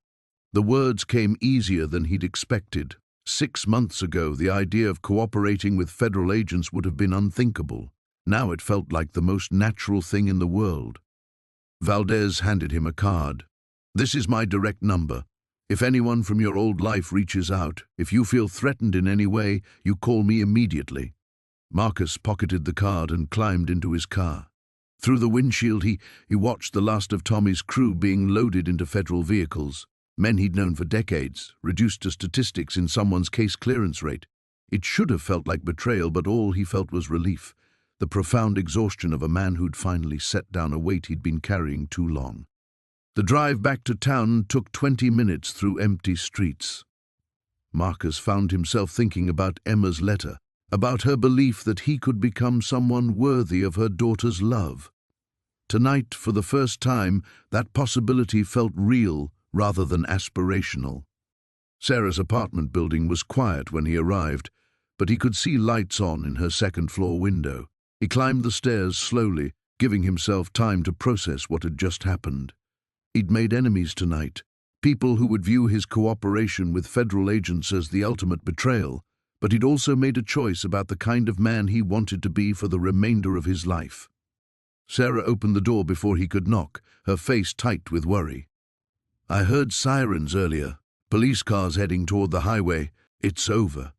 The words came easier than he'd expected. 6 months ago, the idea of cooperating with federal agents would have been unthinkable. Now it felt like the most natural thing in the world. Valdez handed him a card. This is my direct number. If anyone from your old life reaches out, if you feel threatened in any way, you call me immediately. Marcus pocketed the card and climbed into his car. Through the windshield, he watched the last of Tommy's crew being loaded into federal vehicles. Men he'd known for decades, reduced to statistics in someone's case clearance rate. It should have felt like betrayal, but all he felt was relief. The profound exhaustion of a man who'd finally set down a weight he'd been carrying too long. The drive back to town took 20 minutes through empty streets. Marcus found himself thinking about Emma's letter, about her belief that he could become someone worthy of her daughter's love. Tonight, for the first time, that possibility felt real rather than aspirational. Sarah's apartment building was quiet when he arrived, but he could see lights on in her second-floor window. He climbed the stairs slowly, giving himself time to process what had just happened. He'd made enemies tonight, people who would view his cooperation with federal agents as the ultimate betrayal, but he'd also made a choice about the kind of man he wanted to be for the remainder of his life. Sarah opened the door before he could knock, her face tight with worry. I heard sirens earlier, police cars heading toward the highway. It's over,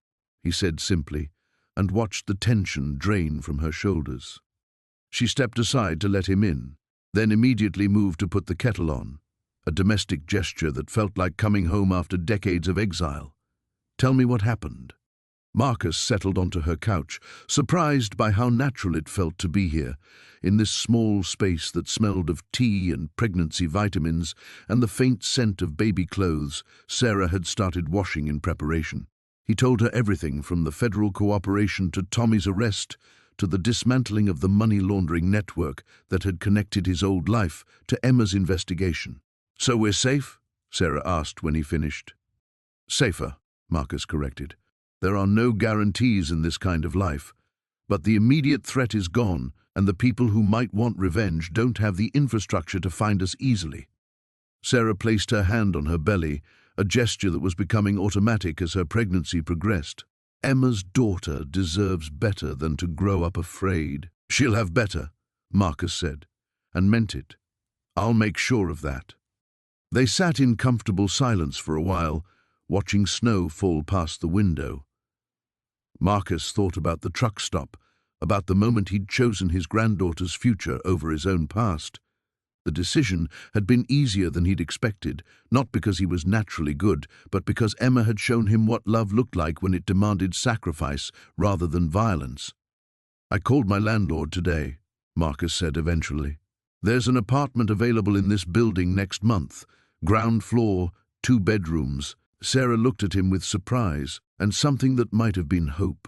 he said simply, and watched the tension drain from her shoulders. She stepped aside to let him in, then immediately moved to put the kettle on, a domestic gesture that felt like coming home after decades of exile. Tell me what happened. Marcus settled onto her couch, surprised by how natural it felt to be here, in this small space that smelled of tea and pregnancy vitamins and the faint scent of baby clothes Sarah had started washing in preparation. He told her everything from the federal cooperation to Tommy's arrest to the dismantling of the money laundering network that had connected his old life to Emma's investigation. So we're safe? Sarah asked when he finished. Safer, Marcus corrected. There are no guarantees in this kind of life, but the immediate threat is gone, and the people who might want revenge don't have the infrastructure to find us easily. Sarah placed her hand on her belly, a gesture that was becoming automatic as her pregnancy progressed. Emma's daughter deserves better than to grow up afraid. She'll have better, Marcus said, and meant it. I'll make sure of that. They sat in comfortable silence for a while, watching snow fall past the window. Marcus thought about the truck stop, about the moment he'd chosen his granddaughter's future over his own past. The decision had been easier than he'd expected, not because he was naturally good, but because Emma had shown him what love looked like when it demanded sacrifice rather than violence. I called my landlord today, Marcus said eventually. There's an apartment available in this building next month. Ground floor, 2 bedrooms. Sarah looked at him with surprise and something that might have been hope.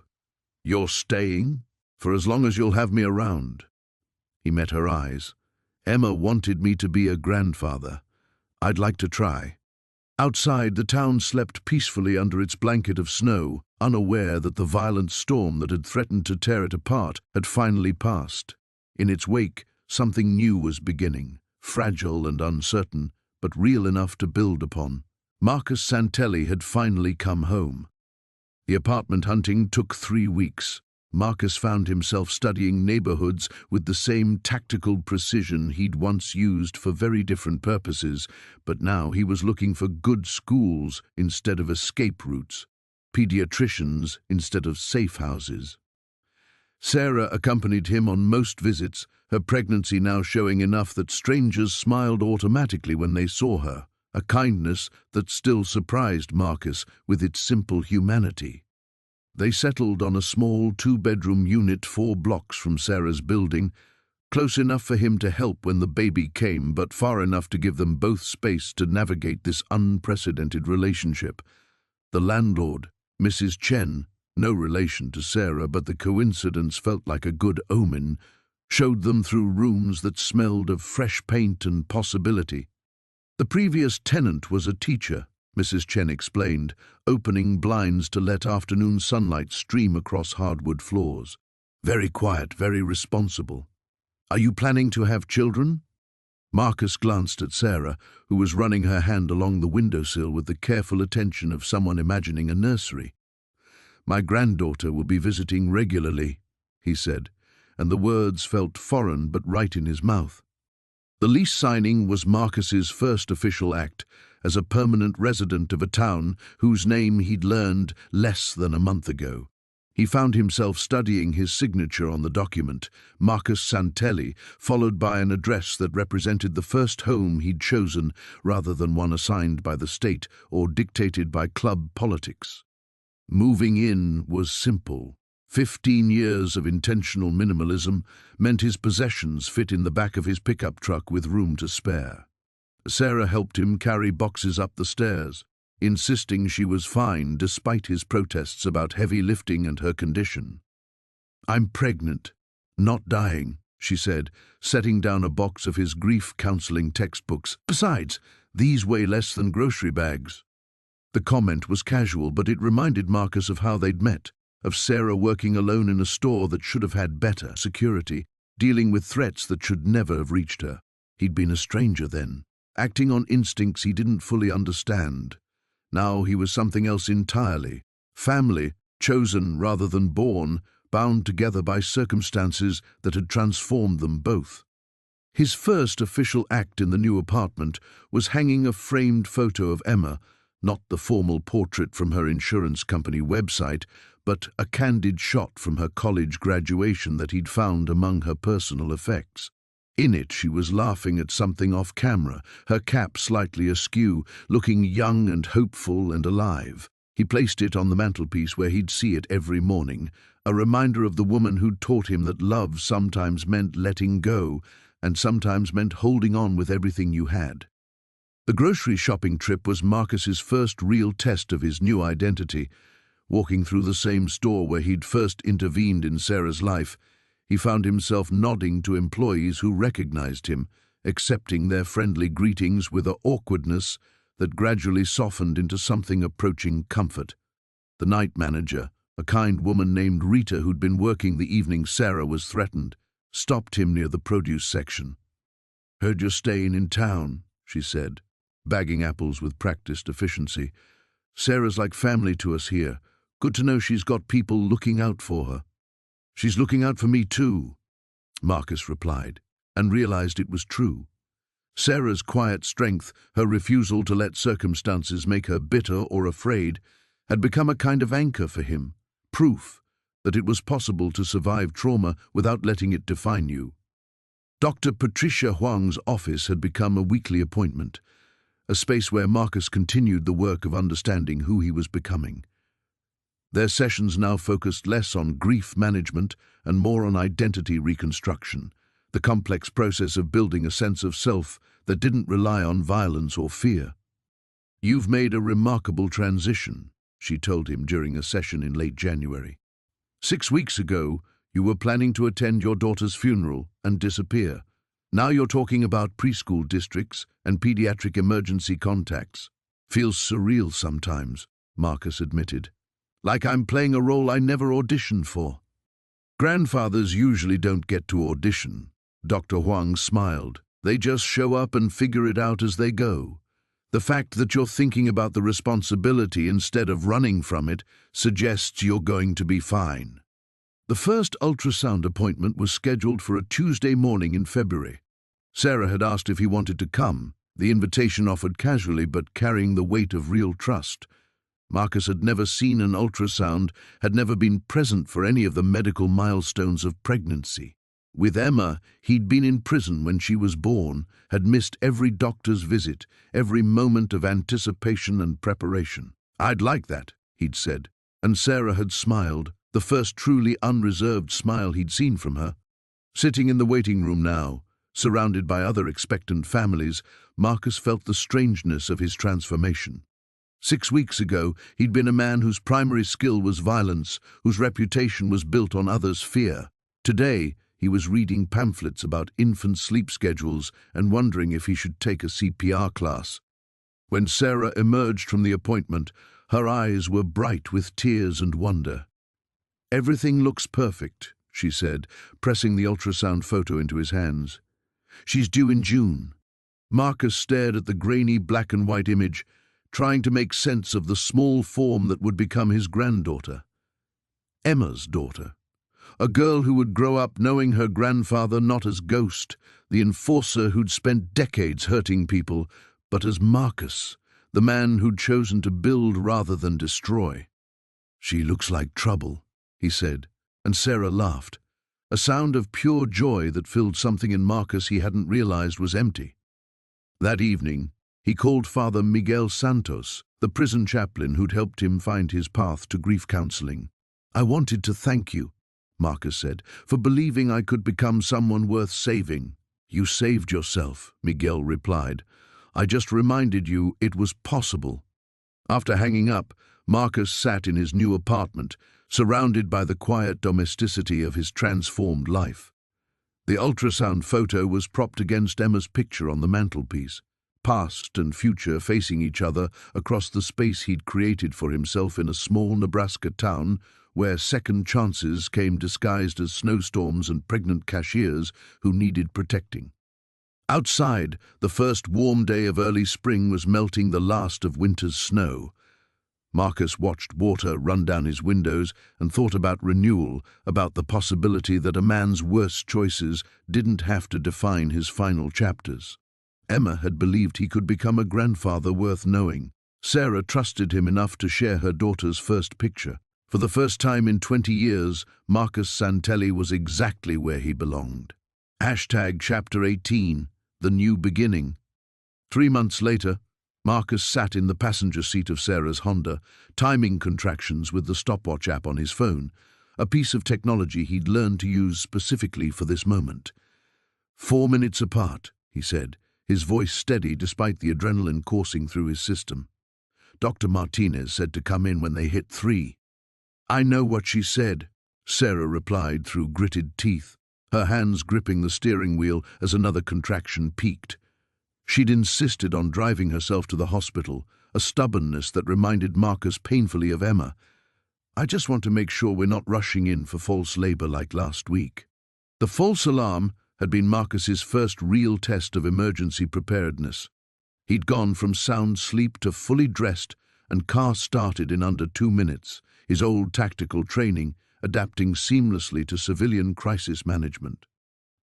You're staying? For as long as you'll have me around. He met her eyes. Emma wanted me to be a grandfather. I'd like to try. Outside, the town slept peacefully under its blanket of snow, unaware that the violent storm that had threatened to tear it apart had finally passed. In its wake, something new was beginning, fragile and uncertain, but real enough to build upon. Marcus Santelli had finally come home. The apartment hunting took 3 weeks. Marcus found himself studying neighborhoods with the same tactical precision he'd once used for very different purposes, but now he was looking for good schools instead of escape routes, pediatricians instead of safe houses. Sarah accompanied him on most visits, her pregnancy now showing enough that strangers smiled automatically when they saw her, a kindness that still surprised Marcus with its simple humanity. They settled on a small 2-bedroom unit 4 blocks from Sarah's building, close enough for him to help when the baby came, but far enough to give them both space to navigate this unprecedented relationship. The landlord, Mrs. Chen, no relation to Sarah, but the coincidence felt like a good omen, showed them through rooms that smelled of fresh paint and possibility. The previous tenant was a teacher, Mrs. Chen explained, opening blinds to let afternoon sunlight stream across hardwood floors. Very quiet, very responsible. Are you planning to have children? Marcus glanced at Sarah, who was running her hand along the windowsill with the careful attention of someone imagining a nursery. My granddaughter will be visiting regularly, he said, and the words felt foreign but right in his mouth. The lease signing was Marcus's first official act as a permanent resident of a town whose name he'd learned less than a month ago. He found himself studying his signature on the document, Marcus Santelli, followed by an address that represented the first home he'd chosen rather than one assigned by the state or dictated by club politics. Moving in was simple. 15 years of intentional minimalism meant his possessions fit in the back of his pickup truck with room to spare. Sarah helped him carry boxes up the stairs, insisting she was fine despite his protests about heavy lifting and her condition. I'm pregnant, not dying, she said, setting down a box of his grief counseling textbooks. Besides, these weigh less than grocery bags. The comment was casual, but it reminded Marcus of how they'd met, of Sarah working alone in a store that should have had better security, dealing with threats that should never have reached her. He'd been a stranger then, acting on instincts he didn't fully understand. Now he was something else entirely. Family, chosen rather than born, bound together by circumstances that had transformed them both. His first official act in the new apartment was hanging a framed photo of Emma, not the formal portrait from her insurance company website, but a candid shot from her college graduation that he'd found among her personal effects. In it, she was laughing at something off camera, her cap slightly askew, looking young and hopeful and alive. He placed it on the mantelpiece where he'd see it every morning, a reminder of the woman who'd taught him that love sometimes meant letting go and sometimes meant holding on with everything you had. The grocery shopping trip was Marcus's first real test of his new identity. Walking through the same store where he'd first intervened in Sarah's life, he found himself nodding to employees who recognized him, accepting their friendly greetings with an awkwardness that gradually softened into something approaching comfort. The night manager, a kind woman named Rita who'd been working the evening Sarah was threatened, stopped him near the produce section. "Heard you're staying in town," she said, bagging apples with practiced efficiency. "Sarah's like family to us here. Good to know she's got people looking out for her." "She's looking out for me too," Marcus replied, and realized it was true. Sarah's quiet strength, her refusal to let circumstances make her bitter or afraid, had become a kind of anchor for him, proof that it was possible to survive trauma without letting it define you. Dr. Patricia Huang's office had become a weekly appointment, a space where Marcus continued the work of understanding who he was becoming. Their sessions now focused less on grief management and more on identity reconstruction, the complex process of building a sense of self that didn't rely on violence or fear. "You've made a remarkable transition," she told him during a session in late January. 6 weeks ago, you were planning to attend your daughter's funeral and disappear. Now you're talking about preschool districts and pediatric emergency contacts. Feels surreal sometimes, Marcus admitted. Like I'm playing a role I never auditioned for. Grandfathers usually don't get to audition. Dr. Huang smiled. They just show up and figure it out as they go. The fact that you're thinking about the responsibility instead of running from it suggests you're going to be fine. The first ultrasound appointment was scheduled for a Tuesday morning in February. Sarah had asked if he wanted to come, the invitation offered casually but carrying the weight of real trust. Marcus had never seen an ultrasound, had never been present for any of the medical milestones of pregnancy. With Emma, he'd been in prison when she was born, had missed every doctor's visit, every moment of anticipation and preparation. I'd like that, he'd said, and Sarah had smiled, the first truly unreserved smile he'd seen from her. Sitting in the waiting room now, surrounded by other expectant families, Marcus felt the strangeness of his transformation. 6 weeks ago, he'd been a man whose primary skill was violence, whose reputation was built on others' fear. Today, he was reading pamphlets about infant sleep schedules and wondering if he should take a CPR class. When Sarah emerged from the appointment, her eyes were bright with tears and wonder. "Everything looks perfect," she said, pressing the ultrasound photo into his hands. "She's due in June." Marcus stared at the grainy black and white image, trying to make sense of the small form that would become his granddaughter. Emma's daughter. A girl who would grow up knowing her grandfather not as Ghost, the enforcer who'd spent decades hurting people, but as Marcus, the man who'd chosen to build rather than destroy. "She looks like trouble," he said, and Sarah laughed, a sound of pure joy that filled something in Marcus he hadn't realized was empty. That evening, he called Father Miguel Santos, the prison chaplain who'd helped him find his path to grief counseling. "I wanted to thank you," Marcus said, "for believing I could become someone worth saving." "You saved yourself," Miguel replied. "I just reminded you it was possible." After hanging up, Marcus sat in his new apartment, surrounded by the quiet domesticity of his transformed life. The ultrasound photo was propped against Emma's picture on the mantelpiece, past and future facing each other across the space he'd created for himself in a small Nebraska town where second chances came disguised as snowstorms and pregnant cashiers who needed protecting. Outside, the first warm day of early spring was melting the last of winter's snow. Marcus watched water run down his windows and thought about renewal, about the possibility that a man's worst choices didn't have to define his final chapters. Emma had believed he could become a grandfather worth knowing. Sarah trusted him enough to share her daughter's first picture. For the first time in 20 years, Marcus Santelli was exactly where he belonged. Chapter 18, The New Beginning. 3 months later, Marcus sat in the passenger seat of Sarah's Honda, timing contractions with the stopwatch app on his phone, a piece of technology he'd learned to use specifically for this moment. 4 minutes apart, he said, his voice steady despite the adrenaline coursing through his system. Dr. Martinez said to come in when they hit 3. "I know what she said," Sarah replied through gritted teeth, her hands gripping the steering wheel as another contraction peaked. She'd insisted on driving herself to the hospital, a stubbornness that reminded Marcus painfully of Emma. "I just want to make sure we're not rushing in for false labor like last week." The false alarm had been Marcus's first real test of emergency preparedness. He'd gone from sound sleep to fully dressed and car started in under 2 minutes, his old tactical training adapting seamlessly to civilian crisis management.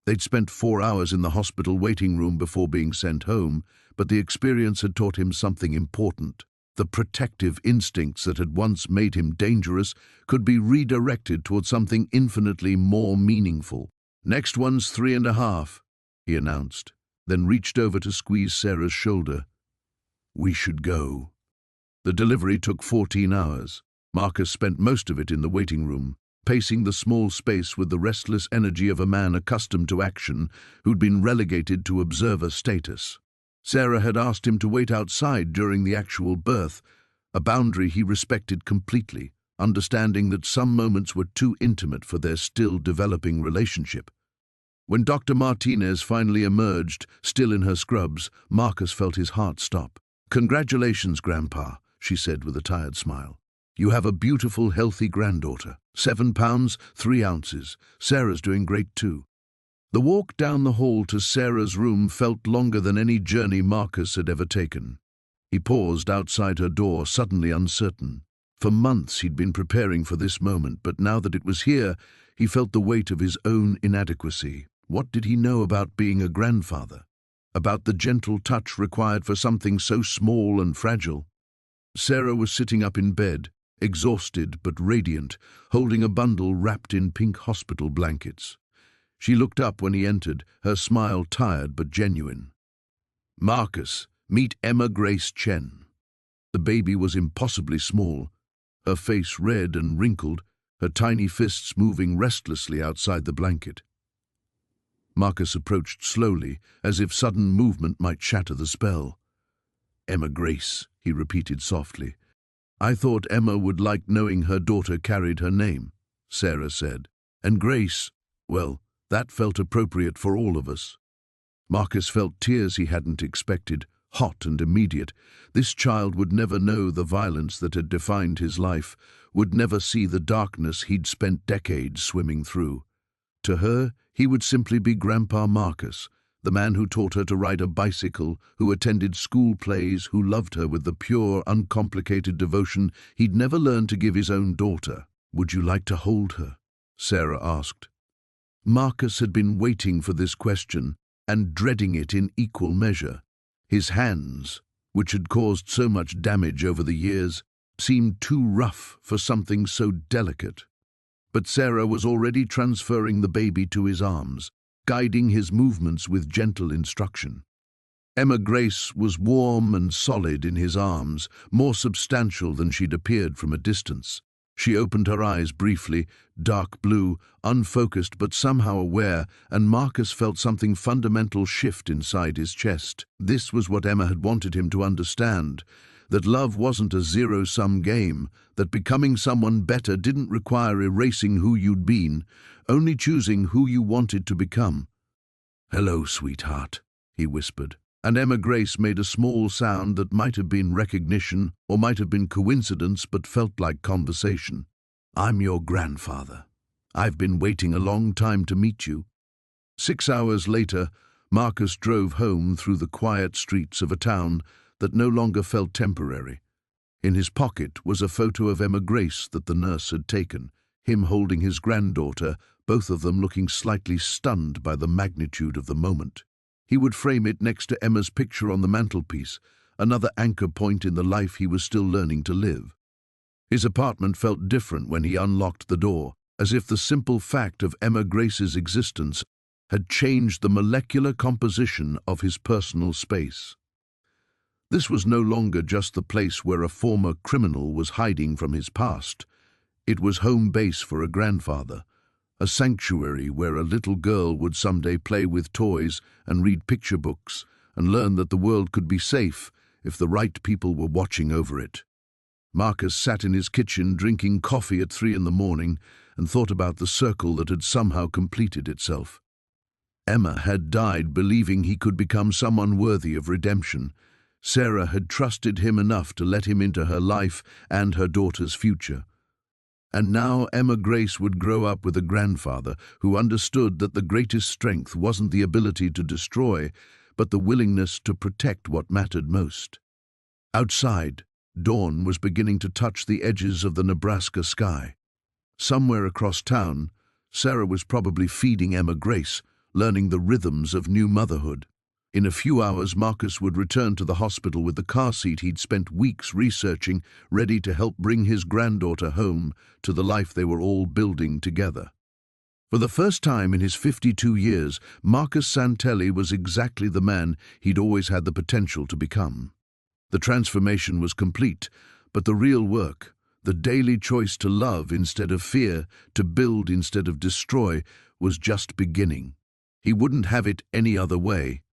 They'd spent 4 hours in the hospital waiting room before being sent home, but the experience had taught him something important. The protective instincts that had once made him dangerous could be redirected toward something infinitely more meaningful. "Next one's 3.5, he announced, then reached over to squeeze Sarah's shoulder. "We should go." The delivery took 14 hours. Marcus spent most of it in the waiting room, pacing the small space with the restless energy of a man accustomed to action who'd been relegated to observer status. Sarah had asked him to wait outside during the actual birth, a boundary he respected completely, understanding that some moments were too intimate for their still developing relationship. When Dr. Martinez finally emerged, still in her scrubs, Marcus felt his heart stop. "Congratulations, Grandpa," she said with a tired smile. "You have a beautiful, healthy granddaughter. 7 pounds, 3 ounces. Sarah's doing great too." The walk down the hall to Sarah's room felt longer than any journey Marcus had ever taken. He paused outside her door, suddenly uncertain. For months he'd been preparing for this moment, but now that it was here, he felt the weight of his own inadequacy. What did he know about being a grandfather? About the gentle touch required for something so small and fragile? Sarah was sitting up in bed, exhausted but radiant, holding a bundle wrapped in pink hospital blankets. She looked up when he entered, her smile tired but genuine. "Marcus, meet Emma Grace Chen." The baby was impossibly small, her face red and wrinkled, her tiny fists moving restlessly outside the blanket. Marcus approached slowly, as if sudden movement might shatter the spell. "Emma Grace," he repeated softly. "I thought Emma would like knowing her daughter carried her name," Sarah said. "And Grace, well, that felt appropriate for all of us." Marcus felt tears he hadn't expected, hot and immediate. This child would never know the violence that had defined his life, would never see the darkness he'd spent decades swimming through. To her, he would simply be Grandpa Marcus, the man who taught her to ride a bicycle, who attended school plays, who loved her with the pure, uncomplicated devotion he'd never learned to give his own daughter. "Would you like to hold her?" Sarah asked. Marcus had been waiting for this question and dreading it in equal measure. His hands, which had caused so much damage over the years, seemed too rough for something so delicate. But Sarah was already transferring the baby to his arms, guiding his movements with gentle instruction. Emma Grace was warm and solid in his arms, more substantial than she'd appeared from a distance. She opened her eyes briefly, dark blue, unfocused but somehow aware, and Marcus felt something fundamental shift inside his chest. This was what Emma had wanted him to understand, that love wasn't a zero-sum game, that becoming someone better didn't require erasing who you'd been, only choosing who you wanted to become. "Hello, sweetheart," he whispered. And Emma Grace made a small sound that might have been recognition or might have been coincidence but felt like conversation. "I'm your grandfather. I've been waiting a long time to meet you." 6 hours later, Marcus drove home through the quiet streets of a town that no longer felt temporary. In his pocket was a photo of Emma Grace that the nurse had taken, him holding his granddaughter, both of them looking slightly stunned by the magnitude of the moment. He would frame it next to Emma's picture on the mantelpiece, another anchor point in the life he was still learning to live. His apartment felt different when he unlocked the door, as if the simple fact of Emma Grace's existence had changed the molecular composition of his personal space. This was no longer just the place where a former criminal was hiding from his past. It was home base for a grandfather, a sanctuary where a little girl would someday play with toys and read picture books and learn that the world could be safe if the right people were watching over it. Marcus sat in his kitchen drinking coffee at 3 in the morning and thought about the circle that had somehow completed itself. Emma had died believing he could become someone worthy of redemption. Sarah had trusted him enough to let him into her life and her daughter's future. And now Emma Grace would grow up with a grandfather who understood that the greatest strength wasn't the ability to destroy, but the willingness to protect what mattered most. Outside, dawn was beginning to touch the edges of the Nebraska sky. Somewhere across town, Sarah was probably feeding Emma Grace, learning the rhythms of new motherhood. In a few hours, Marcus would return to the hospital with the car seat he'd spent weeks researching, ready to help bring his granddaughter home to the life they were all building together. For the first time in his 52 years, Marcus Santelli was exactly the man he'd always had the potential to become. The transformation was complete, but the real work, the daily choice to love instead of fear, to build instead of destroy, was just beginning. He wouldn't have it any other way.